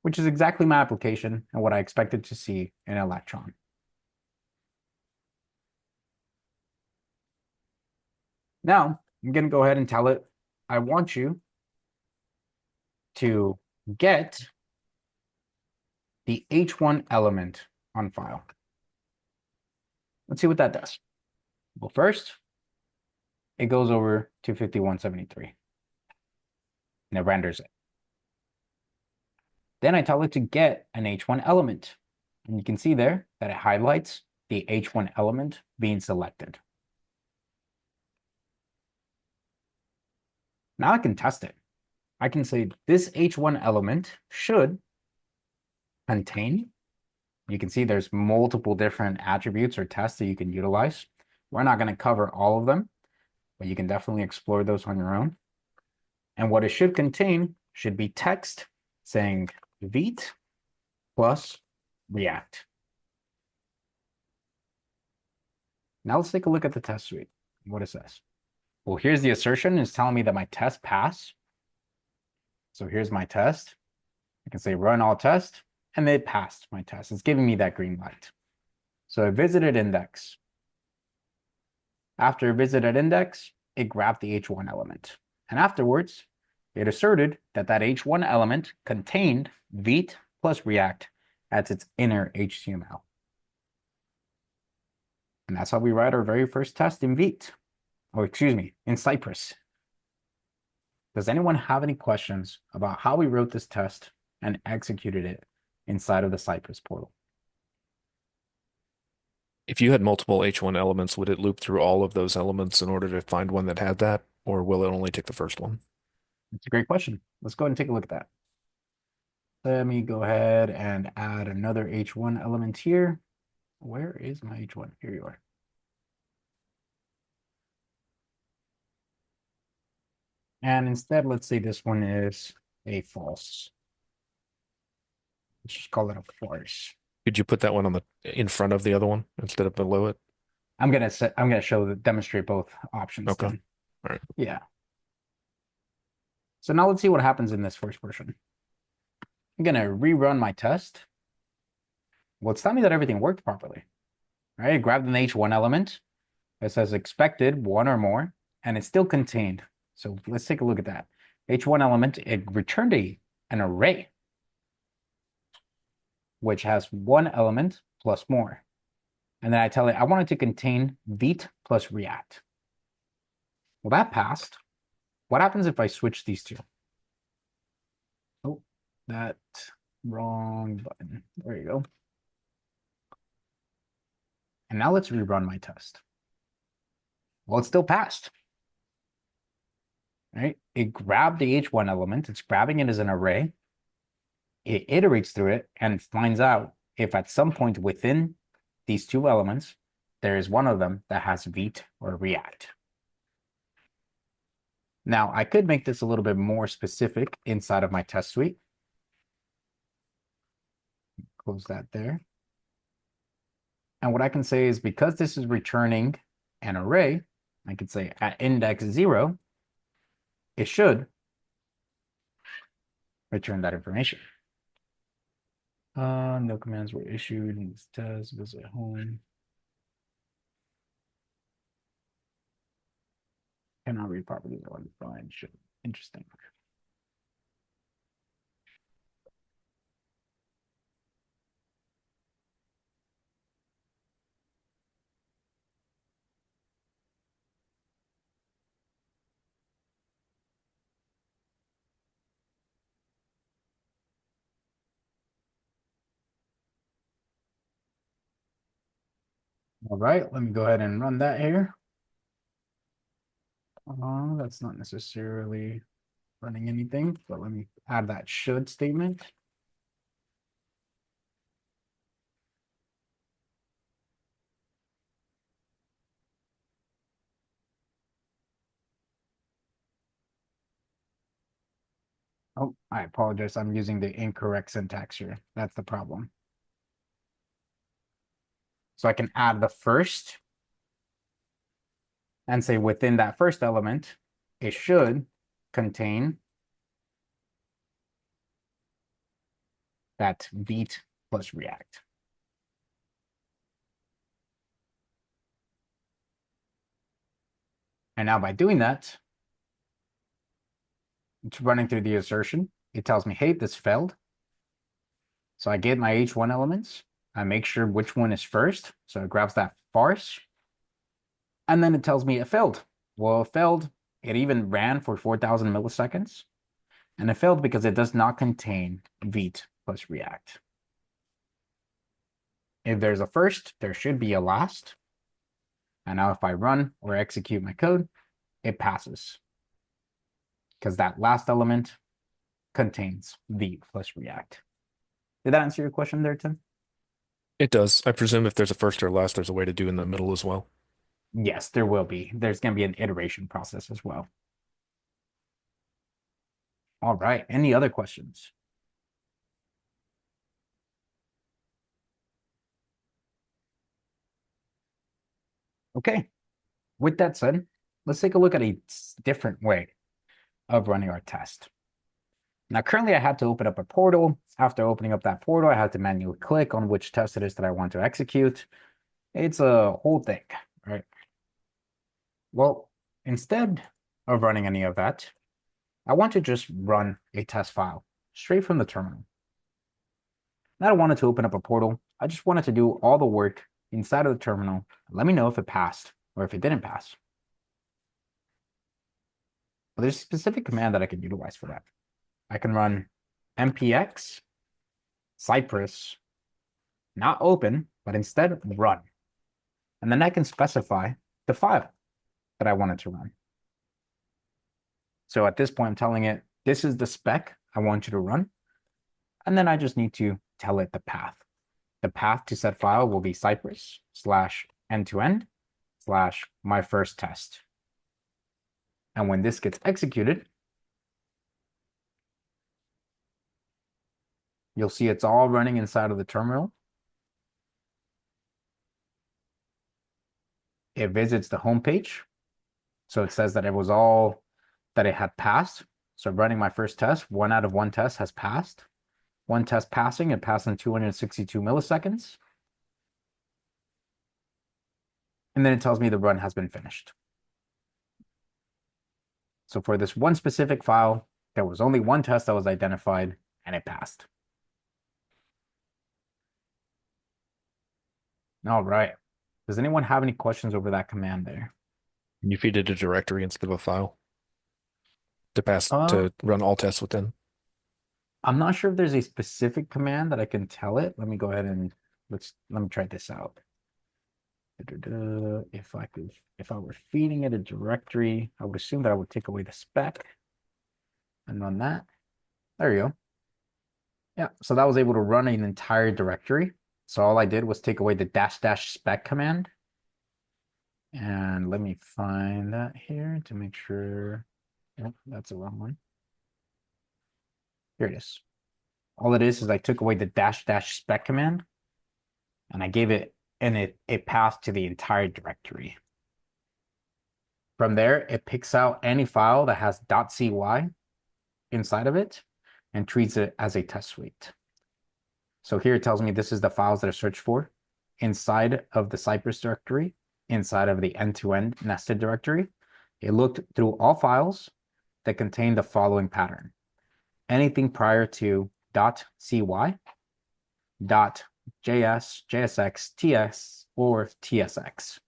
which is exactly my application and what I expected to see in Electron. Now, I'm going to go ahead and tell it, I want you to get the H1 element on file. Let's see what that does. Well, first, it goes over to 5173, and it renders it. Then I tell it to get an H1 element, and you can see there that it highlights the H1 element being selected. Now I can test it. I can say this H1 element should contain, you can see there's multiple different attributes or tests that you can utilize. We're not going to cover all of them, but you can definitely explore those on your own. And what it should contain should be text saying Vite plus React. Now let's take a look at the test suite, what it says. Well, here's the assertion. It's telling me that my test passed. So here's my test. I can say run all test, and it passed my test. It's giving me that green light. So I visited index. After it visited index, it grabbed the H1 element. And afterwards, it asserted that that H1 element contained Vite plus React as its inner HTML. And that's how we write our very first test in Vite. Or excuse me, in Cypress. Does anyone have any questions about how we wrote this test and executed it inside of the Cypress portal? If you had multiple H1 elements, would it loop through all of those elements in order to find one that had that, or will it only take the first one? That's a great question. Let's go ahead and take a look at that. Let me go ahead and add another H1 element here. Where is my H1? Here you are. And instead, let's say this one is a false. Let's just call it a farce. Could you put that one on the in front of the other one instead of below it? I'm gonna demonstrate both options. Okay. Then. All right. Yeah. So now let's see what happens in this first portion. I'm gonna rerun my test. Well, it's telling me that everything worked properly. All right, I grabbed an H1 element. It says expected one or more, and it's still contained. So let's take a look at that. H1 element, it returned an array, which has one element plus more. And then I tell it, I want it to contain Vite plus React. Well, that passed. What happens if I switch these two? Oh, that wrong button. There you go. And now let's rerun my test. Well, it still passed. Right? It grabbed the H1 element. It's grabbing it as an array. It iterates through it and finds out if at some point within these two elements, there is one of them that has Vite or React. Now, I could make this a little bit more specific inside of my test suite. Close that there. And what I can say is because this is returning an array, I could say at index 0, it should return that information. No commands were issued in this test, visit home. Cannot read properties or undefined. Should. Interesting. All right, let me go ahead and run that here. That's not necessarily running anything, but let me add that should statement. Oh, I apologize. I'm using the incorrect syntax here. That's the problem. So I can add the first and say within that first element, it should contain that beat plus react. And now by doing that, it's running through the assertion. It tells me, hey, this failed. So I get my H1 elements. I make sure which one is first. So it grabs that farce. And then it tells me it failed. Well, it failed. It even ran for 4,000 milliseconds. And it failed because it does not contain Vite plus React. If there's a first, there should be a last. And now if I run or execute my code, it passes. Because that last element contains Vite plus React. Did that answer your question there, Tim? It does. I presume if there's a first or last, there's a way to do in the middle as well. Yes, there will be. There's going to be an iteration process as well. All right. Any other questions? Okay. With that said, let's take a look at a different way of running our test. Now, currently I had to open up a portal. After opening up that portal, I had to manually click on which test it is that I want to execute. It's a whole thing, right? Well, instead of running any of that, I want to just run a test file straight from the terminal. I don't want it to open up a portal. I just wanted to do all the work inside of the terminal. Let me know if it passed or if it didn't pass. But there's a specific command that I can utilize for that. I can run npx cypress, not open, but instead run. And then I can specify the file that I wanted to run. So at this point, I'm telling it, this is the spec I want you to run. And then I just need to tell it the path. The path to said file will be cypress / end-to-end / my first test. And when this gets executed, you'll see it's all running inside of the terminal. It visits the home page. So it says that it was all that it had passed. So running my first test, 1 out of 1 test has passed. One test passing, it passed in 262 milliseconds. And then it tells me the run has been finished. So for this one specific file, there was only one test that was identified and it passed. All right. Does anyone have any questions over that command there? You feed it a directory instead of a file to pass to run all tests within. I'm not sure if there's a specific command that I can tell it. Let me go ahead and let me try this out. If I were feeding it a directory, I would assume that I would take away the spec and run that. There you go. Yeah, so that was able to run an entire directory. So all I did was take away the -- spec command. And let me find that here to make sure. Oh, that's the wrong one. Here it is. All it is I took away the -- spec command and I gave it, and it passed to the entire directory. From there, it picks out any file that has .cy inside of it and treats it as a test suite. So here it tells me this is the files that I searched for inside of the Cypress directory, inside of the end-to-end nested directory. It looked through all files that contain the following pattern. Anything prior to .cy, .js, JSX, TS, or TSX.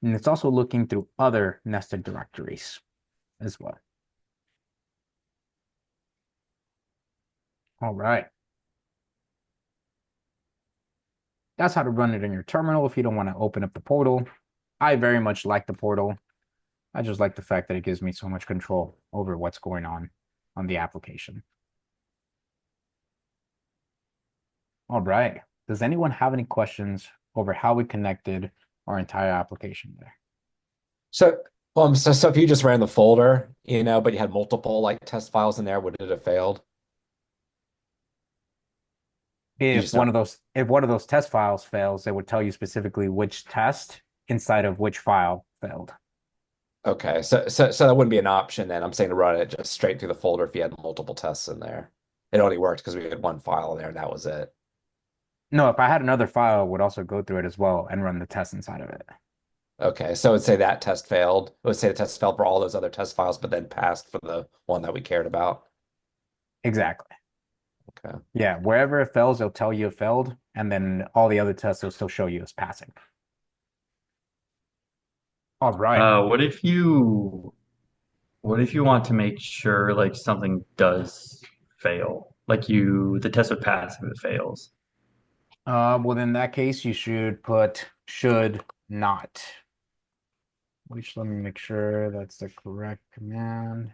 And it's also looking through other nested directories as well. All right. That's how to run it in your terminal if you don't want to open up the portal. I very much like the portal. I just like the fact that it gives me so much control over what's going on the application. All right. Does anyone have any questions over how we connected our entire application there? So, so if you just ran the folder, but you had multiple like test files in there, would it have failed? You If just one don't. of those test files fails, it would tell you specifically which test inside of which file failed. Okay, so that wouldn't be an option then. I'm saying to run it just straight through the folder if you had multiple tests in there. It only worked because we had one file in there and that was it. No, if I had another file, it would also go through it as well and run the test inside of it. Okay, so it would say that test failed. It would say the test failed for all those other test files, but then passed for the one that we cared about. Exactly. Okay. Yeah, wherever it fails, it'll tell you it failed, and then all the other tests will still show you as passing. All right. What if you want to make sure like something does fail? Like the test would pass if it fails. Well, in that case, you should put should not. Which let me make sure that's the correct command.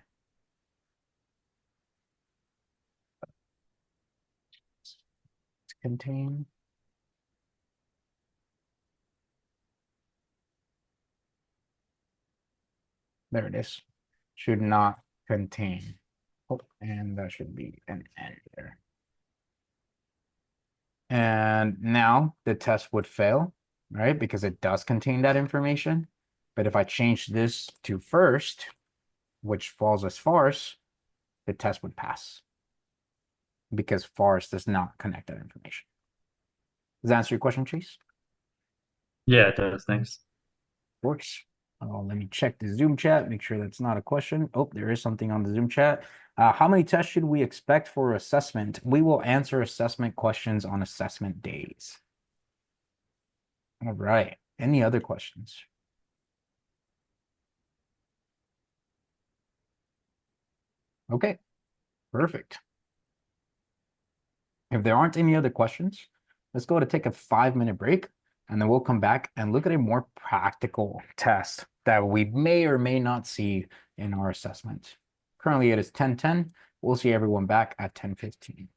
Contain. There it is. Should not contain. Oh, and that should be an N there. And now the test would fail, right? Because it does contain that information. But if I change this to first, which falls as farce, the test would pass because farce does not connect that information. Does that answer your question, Chase? Yeah, it does. Thanks. Of course. Let me check the Zoom chat, make sure that's not a question. Oh, there is something on the Zoom chat. How many tests should we expect for assessment? We will answer assessment questions on assessment days. All right. Any other questions? Okay, perfect. If there aren't any other questions, let's go to take a 5-minute break, and then we'll come back and look at a more practical test that we may or may not see in our assessment. Currently, it is 10:10. We'll see everyone back at 10:15.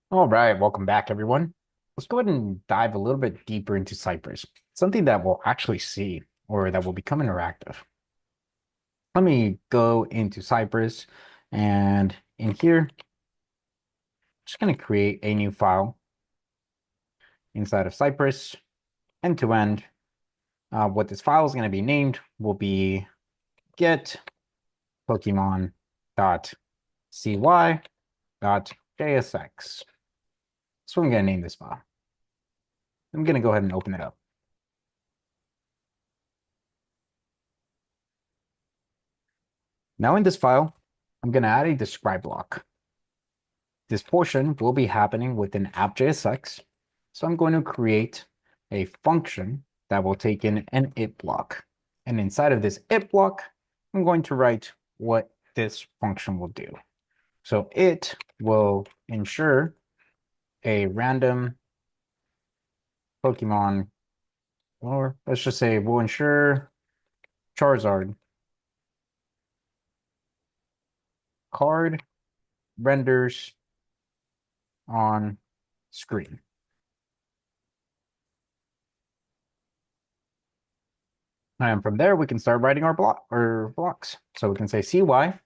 All right, welcome back, everyone. Let's go ahead and dive a little bit deeper into Cypress, something that we'll actually see or that will become interactive. Let me go into Cypress, and in here, just going to create a new file inside of Cypress, end to end. What this file is going to be named will be get pokemon.cy.jsx. So I'm going to name this file. I'm going to go ahead and open it up. Now in this file, I'm going to add a describe block. This portion will be happening within app.jsx. So I'm going to create a function that will take in an it block. And inside of this it block, I'm going to write what this function will do. So it will ensure a random Pokemon, or let's just say we'll ensure Charizard card renders on screen. And from there, we can start writing our blocks. So we can say CY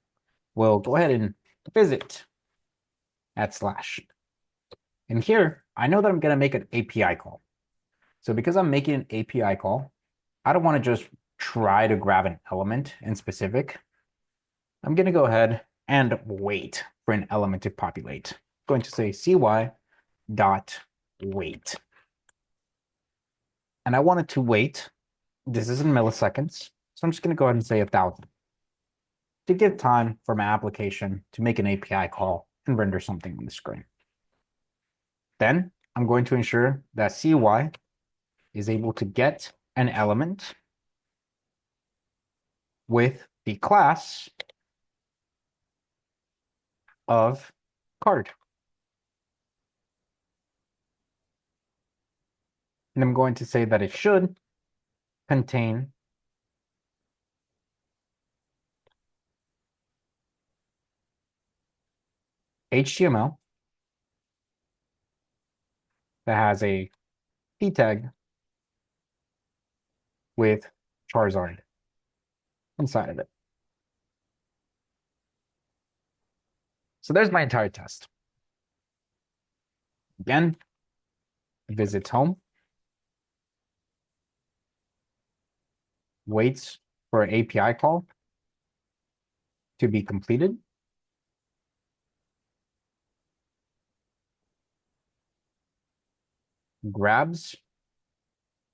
will go ahead and visit at slash. And here, I know that I'm going to make an API call. So because I'm making an API call, I don't want to just try to grab an element in specific. I'm going to go ahead and wait for an element to populate. I'm going to say CY dot wait. And I want it to wait. This is in milliseconds. So I'm just going to go ahead and say 1,000 to give time for my application to make an API call and render something on the screen. Then I'm going to ensure that CY is able to get an element with the class of card. And I'm going to say that it should contain HTML that has a p tag with Charizard inside of it. So there's my entire test. Again, visits home, waits for an API call to be completed. Grabs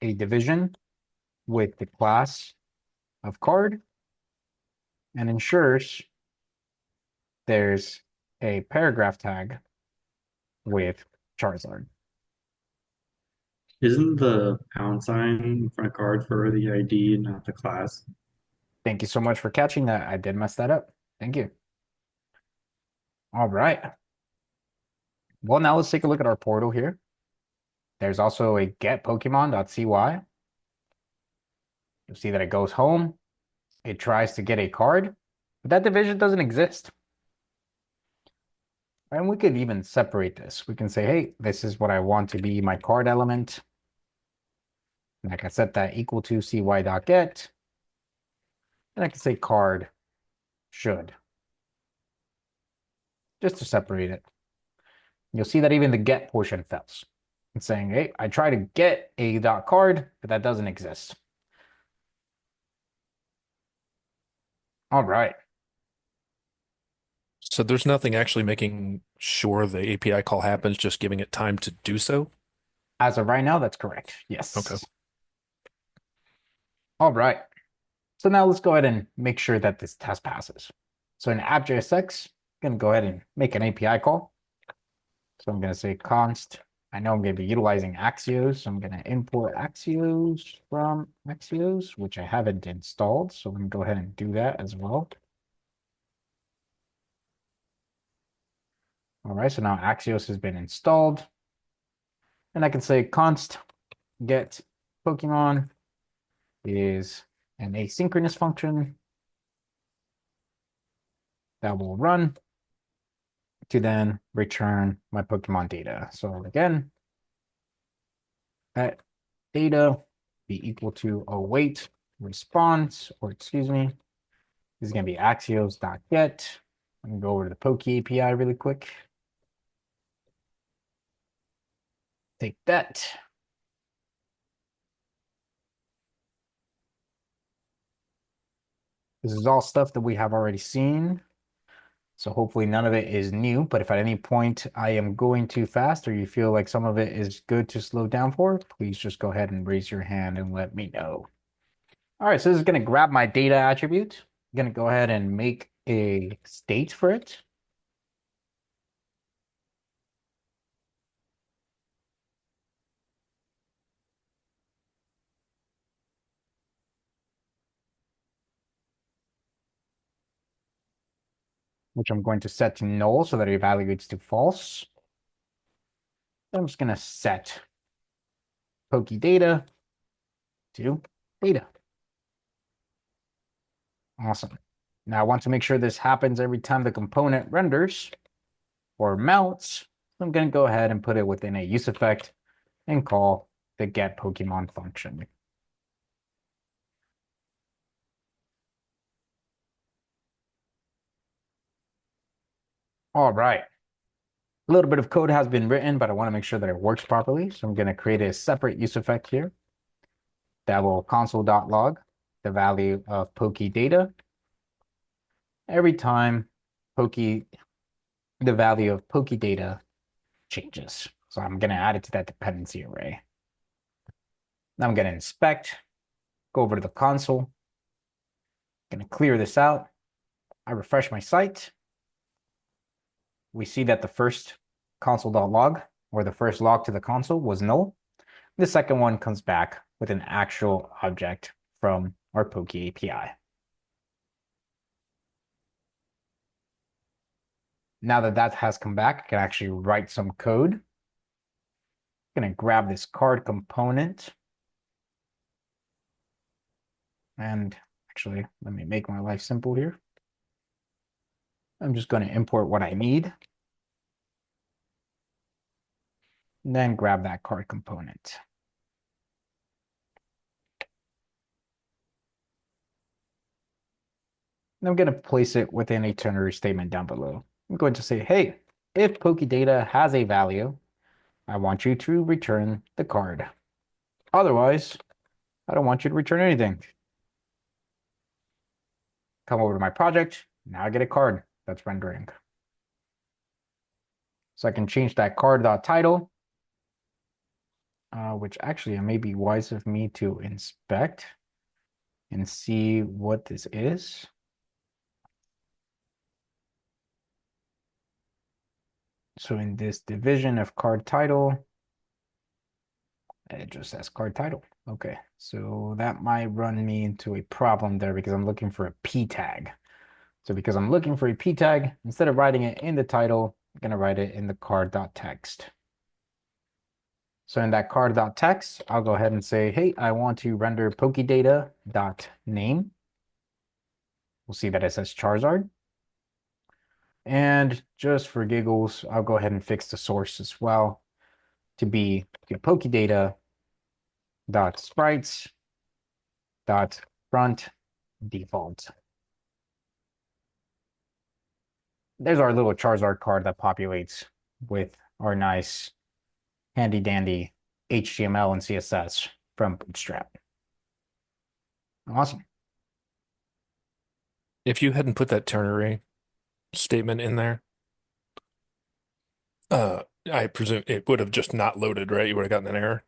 a division with the class of card and ensures there's a paragraph tag with Charizard. Isn't the pound sign in front of card for the ID, not the class? Thank you so much for catching that. I did mess that up. Thank you. All right. Well, now let's take a look at our portal here. There's also a get Pokemon.cy. You'll see that it goes home. It tries to get a card, but that division doesn't exist. And we could even separate this. We can say, hey, this is what I want to be my card element. And I can set that equal to cy.get. And I can say card should, just to separate it. You'll see that even the get portion fails. It's saying, hey, I try to get a dot card, but that doesn't exist. All right. So there's nothing actually making sure the API call happens, just giving it time to do so? As of right now, that's correct. Yes. Okay. All right. So now let's go ahead and make sure that this test passes. So in app.jsx, I'm going to go ahead and make an API call. So I'm going to say const. I know I'm going to be utilizing Axios, so I'm going to import Axios from Axios, which I haven't installed. So let me go ahead and do that as well. All right, so now Axios has been installed. And I can say const get Pokemon is an asynchronous function that will run to then return my Pokemon data. So again, let data be equal to await response, or excuse me, this is going to be axios.get. I'm going to go over to the Poke API really quick. Take that. This is all stuff that we have already seen. So hopefully none of it is new, but if at any point I am going too fast or you feel like some of it is good to slow down for, please just go ahead and raise your hand and let me know. All right, so this is going to grab my data attribute. I'm going to go ahead and make a state for it. Which I'm going to set to null so that it evaluates to false. I'm just going to set Poke data to data. Awesome. Now I want to make sure this happens every time the component renders or mounts. I'm going to go ahead and put it within a use effect and call the get Pokemon function. All right. A little bit of code has been written, but I want to make sure that it works properly. So I'm going to create a separate use effect here that will console.log the value of Poke data every time the value of Poke data changes. So I'm going to add it to that dependency array. Now I'm going to inspect, go over to the console, going to clear this out. I refresh my site. We see that the first console.log, or the first log to the console, was null. The second one comes back with an actual object from our Poke API. Now that that has come back, I can actually write some code. I'm gonna grab this card component. And actually, let me make my life simple here. I'm just going to import what I need. And then grab that card component. And I'm going to place it within a ternary statement down below. I'm going to say, hey, if PokeData has a value, I want you to return the card. Otherwise, I don't want you to return anything. Come over to my project. Now I get a card that's rendering. So I can change that card.title, which actually it may be wise of me to inspect and see what this is. So in this division of card title, it just says card title. Okay, so that might run me into a problem there because I'm looking for a P tag. So because I'm looking for a P tag, instead of writing it in the title, I'm going to write it in the card.text. So in that card.text, I'll go ahead and say, hey, I want to render PokeData.name. We'll see that it says Charizard. And just for giggles, I'll go ahead and fix the source as well to be PokeData.sprites.front default. There's our little Charizard card that populates with our nice handy dandy HTML and CSS from Bootstrap. Awesome. If you hadn't put that ternary statement in there, I presume it would have just not loaded, right? You would have gotten an error.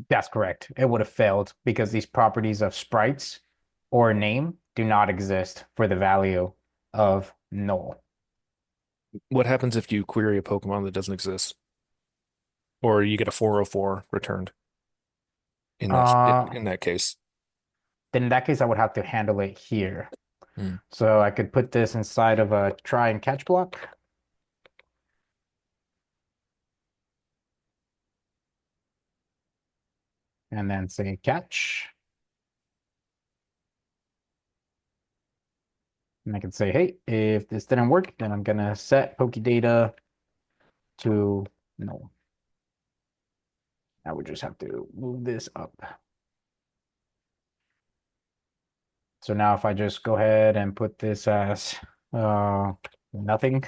That's correct. It would have failed because these properties of sprites or name do not exist for the value of null. What happens if you query a Pokemon that doesn't exist? Or you get a 404 returned in that case? Then in that case, I would have to handle it here. Hmm. So I could put this inside of a try and catch block. And then say catch. And I can say, hey, if this didn't work, then I'm gonna set PokeData to null. I would just have to move this up. So now if I just go ahead and put this as nothing,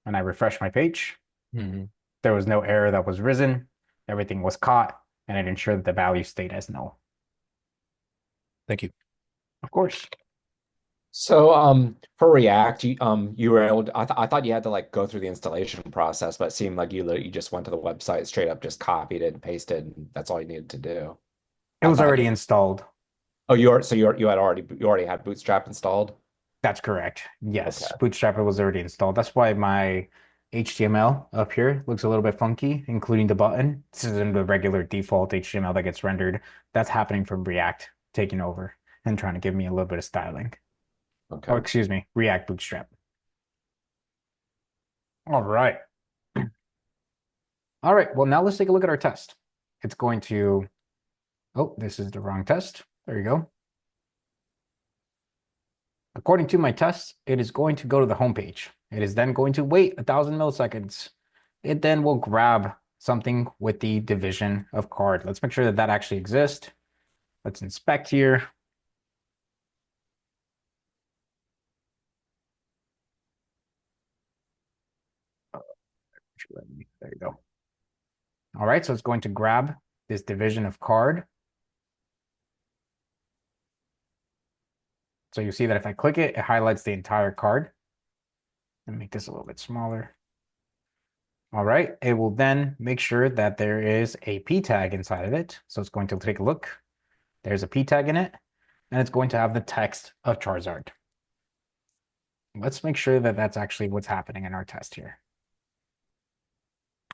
and I refresh my page, there was no error that was risen. Everything was caught, and it ensured that the value stayed as null. Thank you. Of course. So for React, you were able to, I thought you had to like go through the installation process, but it seemed like you just went to the website straight up, just copied it and pasted, and that's all you needed to do. It I was thought already installed. Oh, you already had Bootstrap installed? That's correct. Yes, Okay. Bootstrap was already installed. That's why my HTML up here looks a little bit funky, including the button. This isn't the regular default HTML that gets rendered. That's happening from React taking over and trying to give me a little bit of styling. Okay. Or excuse me, React Bootstrap. All right. All right, well, now let's take a look at our test. It's going to, oh, this is the wrong test. There you go. According to my test, it is going to go to the home page. It is then going to wait 1,000 milliseconds. It then will grab something with the division of card. Let's make sure that that actually exists. Let's inspect here. There you go. All right, so it's going to grab this division of card. So you see that if I click it, it highlights the entire card. Let me make this a little bit smaller. All right, it will then make sure that there is a P tag inside of it. So it's going to take a look. There's a P tag in it, and it's going to have the text of Charizard. Let's make sure that that's actually what's happening in our test here.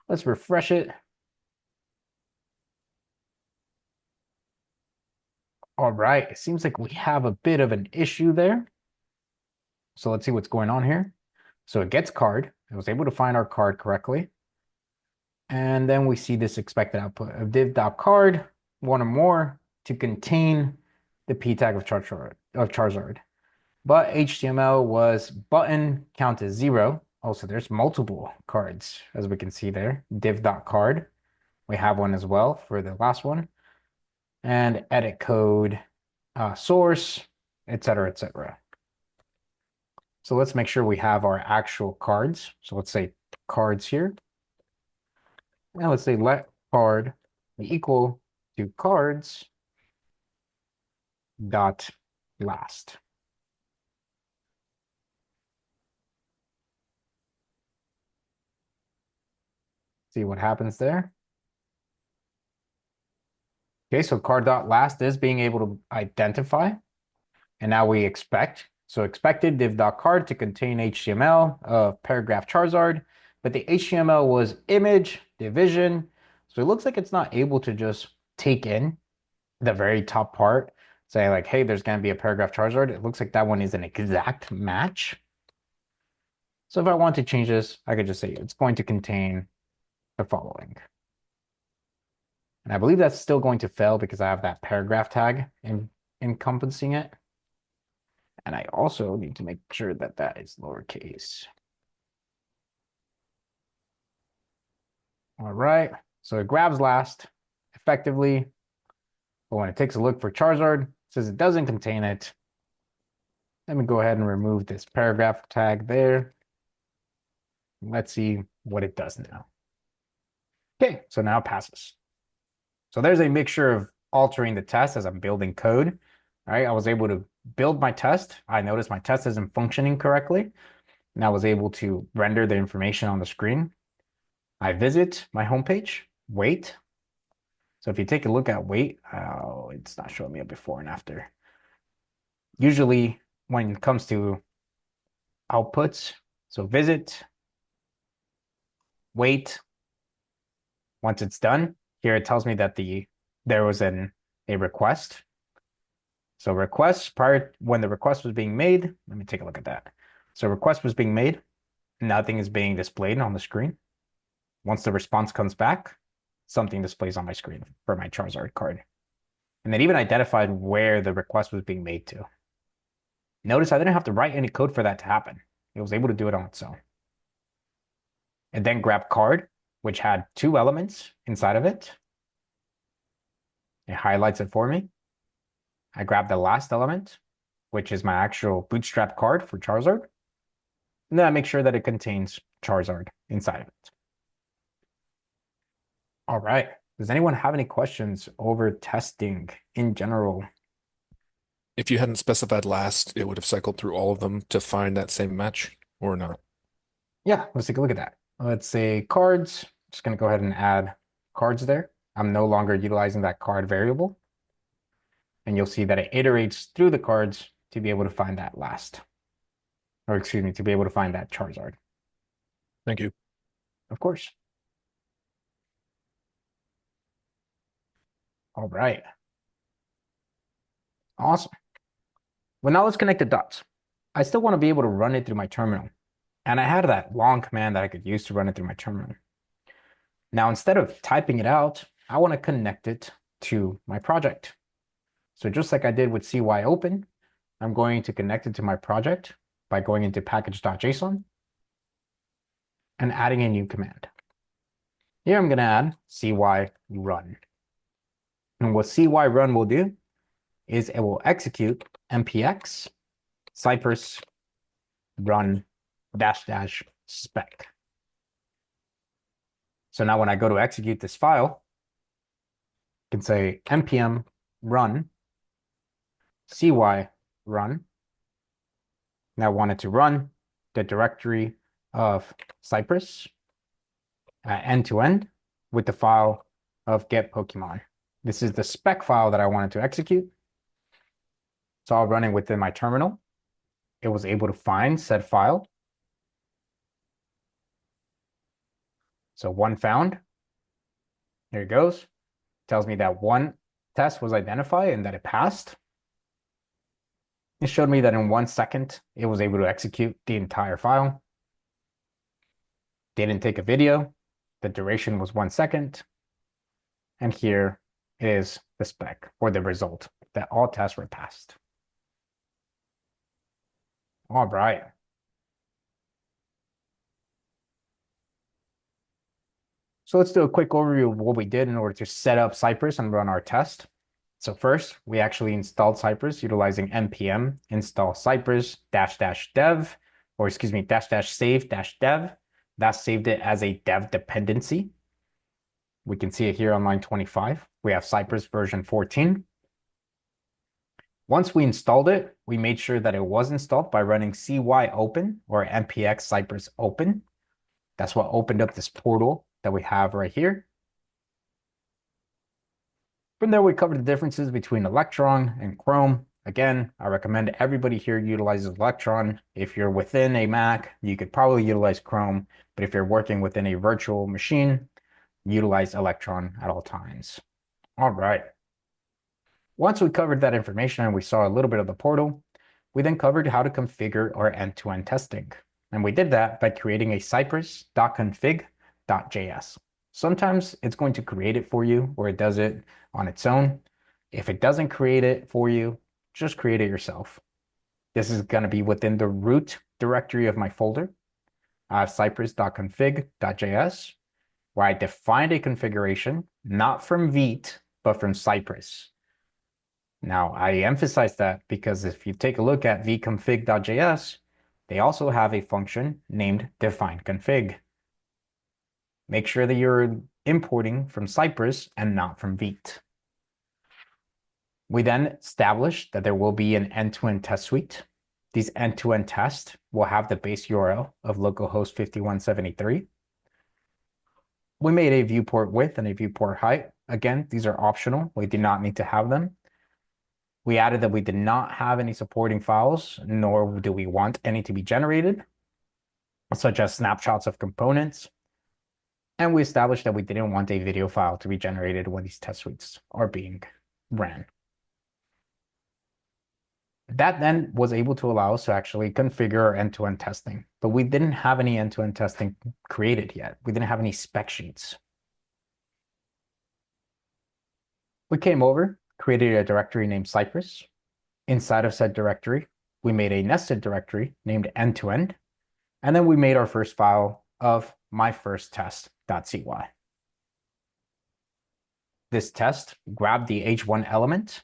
Let's refresh it. All right, it seems like we have a bit of an issue there. So let's see what's going on here. So it gets card. It was able to find our card correctly. And then we see this expected output of div.card, one or more, to contain the p tag of Charizard. But HTML was button count as 0. Also, there's multiple cards, as we can see there. Div.card. We have one as well for the last one. And edit code, source, etc., etc. So let's make sure we have our actual cards. So let's say cards here. And let's say let card be equal to cards dot last. See what happens there. Okay, so card dot last is being able to identify. And now we expect. So expected div.card to contain HTML of paragraph Charizard, but the HTML was image division. So it looks like it's not able to just take in the very top part, say like, hey, there's going to be a paragraph Charizard. It looks like that one is an exact match. So if I want to change this, I could just say it's going to contain the following. And I believe that's still going to fail because I have that paragraph tag encompassing it. And I also need to make sure that that is lowercase. All right, so it grabs last effectively. But when it takes a look for Charizard, it says it doesn't contain it. Let me go ahead and remove this paragraph tag there. Let's see what it does now. Okay, so now it passes. So there's a mixture of altering the test as I'm building code. All right, I was able to build my test. I noticed my test isn't functioning correctly, and I was able to render the information on the screen. I visit my homepage, wait. So if you take a look at wait, oh, it's not showing me a before and after. Usually when it comes to outputs, so visit, wait. Once it's done, here it tells me that there was a request. So request when the request was being made, let me take a look at that. So request was being made, nothing is being displayed on the screen. Once the response comes back, something displays on my screen for my Charizard card. And it even identified where the request was being made to. Notice I didn't have to write any code for that to happen. It was able to do it on its own. It then grabbed card, which had 2 elements inside of it. It highlights it for me. I grab the last element, which is my actual bootstrap card for Charizard. And then I make sure that it contains Charizard inside of it. All right. Does anyone have any questions over testing in general? If you hadn't specified last, it would have cycled through all of them to find that same match or not. Yeah, let's take a look at that. Let's say cards. Just going to go ahead and add cards there. I'm no longer utilizing that card variable. And you'll see that it iterates through the cards to be able to find that last. Or excuse me, to be able to find that Charizard. Thank you. Of course. All right. Awesome. Well, now let's connect the dots. I still want to be able to run it through my terminal. And I had that long command that I could use to run it through my terminal. Now, instead of typing it out, I want to connect it to my project. So just like I did with CYOpen, I'm going to connect it to my project by going into package.json and adding a new command. Here I'm going to add cyrun. And what cyrun will do is it will execute npx cypress run -- spec. So now when I go to execute this file, I can say npm run cyrun. Now I want it to run the directory of Cypress end to end with the file of get Pokemon. This is the spec file that I wanted to execute. So I'll run it within my terminal. It was able to find said file. So one found. Here it goes. Tells me that one test was identified and that it passed. It showed me that in 1 second, it was able to execute the entire file. Didn't take a video. The duration was 1 second. And here is the spec or the result that all tests were passed. All right. So let's do a quick overview of what we did in order to set up Cypress and run our test. So first, we actually installed Cypress utilizing npm install cypress --dev, or excuse me, --save -dev. That saved it as a dev dependency. We can see it here on line 25. We have Cypress version 14. Once we installed it, we made sure that it was installed by running cy open or npx cypress open. That's what opened up this portal that we have right here. From there, we covered the differences between Electron and Chrome. Again, I recommend everybody here utilizes Electron. If you're within a Mac, you could probably utilize Chrome, but if you're working within a virtual machine, utilize Electron at all times. All right. Once we covered that information and we saw a little bit of the portal, we then covered how to configure our end-to-end testing. And we did that by creating a cypress.config.js. Sometimes it's going to create it for you or it does it on its own. If it doesn't create it for you, just create it yourself. This is going to be within the root directory of my folder. I have cypress.config.js, where I defined a configuration, not from Vite, but from Cypress. Now, I emphasize that because if you take a look at vconfig.js, they also have a function named defineConfig. Make sure that you're importing from Cypress and not from Vite. We then established that there will be an end-to-end test suite. These end-to-end tests will have the base URL of localhost 5173. We made a viewport width and a viewport height. Again, these are optional. We do not need to have them. We added that we did not have any supporting files, nor do we want any to be generated, such as snapshots of components. And we established that we didn't want a video file to be generated when these test suites are being ran. That then was able to allow us to actually configure our end-to-end testing, but we didn't have any end-to-end testing created yet. We didn't have any spec sheets. We came over, created a directory named Cypress. Inside of said directory, we made a nested directory named end-to-end, and then we made our first file of myfirsttest.cy. This test grabbed the H1 element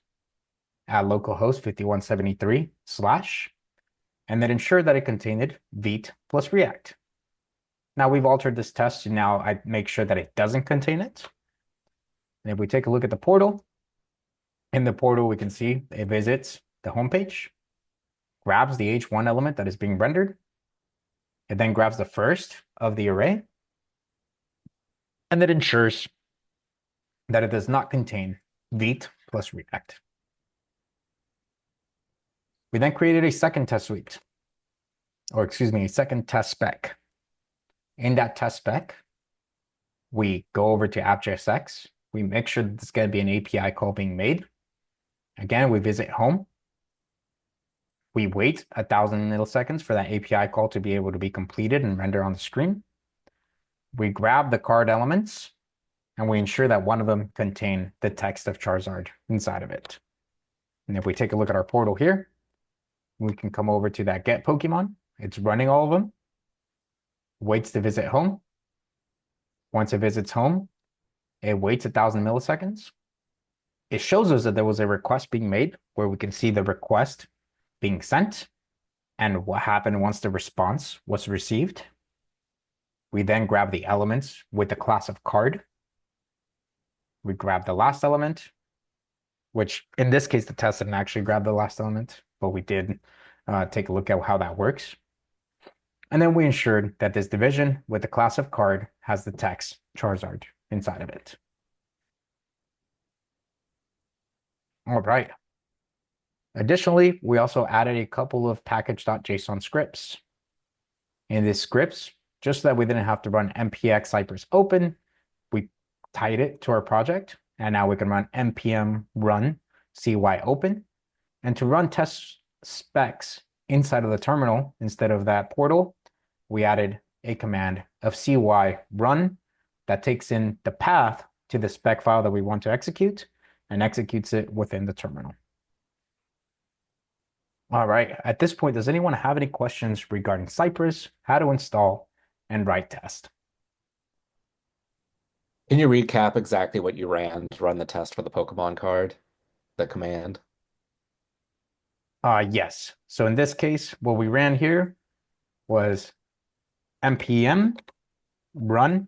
at localhost 5173 / and then ensured that it contained Vite plus React. Now we've altered this test, and now I make sure that it doesn't contain it. And if we take a look at the portal, in the portal we can see it visits the homepage, grabs the H1 element that is being rendered, it then grabs the first of the array, and it ensures that it does not contain Vite plus React. We then created a second test suite, or excuse me, a second test spec. In that test spec, we go over to app.jsx. We make sure that there's going to be an API call being made. Again, we visit home. We wait 1,000 milliseconds for that API call to be able to be completed and render on the screen. We grab the card elements, and we ensure that one of them contain the text of Charizard inside of it. And if we take a look at our portal here, we can come over to that get Pokemon. It's running all of them. Waits to visit home. Once it visits home, it waits 1,000 milliseconds. It shows us that there was a request being made where we can see the request being sent and what happened once the response was received. We then grab the elements with the class of card. We grab the last element, which in this case, the test didn't actually grab the last element, but we did take a look at how that works. And then we ensured that this division with the class of card has the text Charizard inside of it. All right. Additionally, we also added a couple of package.json scripts. In these scripts, just so that we didn't have to run npx cypress open, we tied it to our project, and now we can run npm run cy open. And to run tests specs inside of the terminal instead of that portal, we added a command of cy run that takes in the path to the spec file that we want to execute and executes it within the terminal. All right, at this point, does anyone have any questions regarding Cypress, how to install and write test? Can you recap exactly what you ran to run the test for the Pokemon card? The command? Yes. So in this case, what we ran here was npm run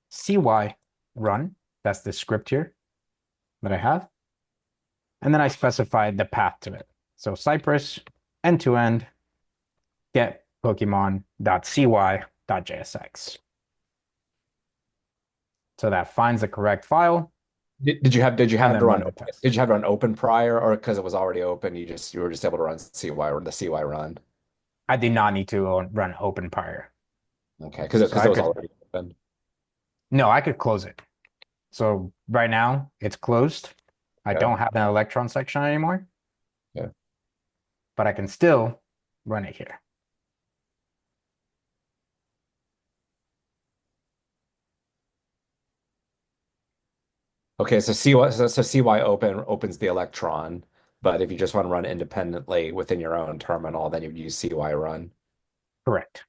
cy run. That's the script here that I have. And then I specified the path to it. So Cypress end-to-end get pokemon.cy.jsx. So that finds the correct file. Did you have to then run the test. did you have to run open prior, or because it was already open, you were just able to run the CY run? I did not need to run open prior. Okay, because it was already open. No, I could close it. So right now it's closed. I Okay. don't have an Electron section anymore. Yeah. But I can still run it here. Okay, so CY opens the Electron, but if you just want to run independently within your own terminal, then you would use CY run. Correct.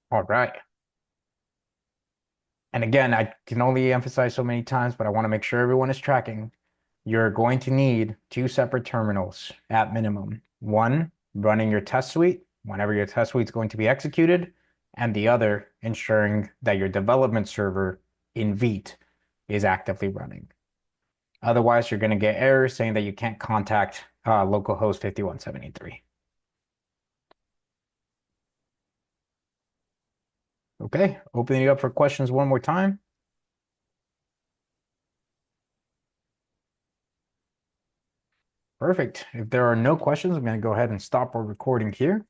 All right. And again, I can only emphasize so many times, but I want to make sure everyone is tracking. You're going to need two separate terminals at minimum. One, running your test suite whenever your test suite is going to be executed, and the other, ensuring that your development server in Vite is actively running. Otherwise, you're going to get errors saying that you can't contact localhost 5173. Okay, opening it up for questions one more time. Perfect. If there are no questions, I'm going to go ahead and stop our recording here.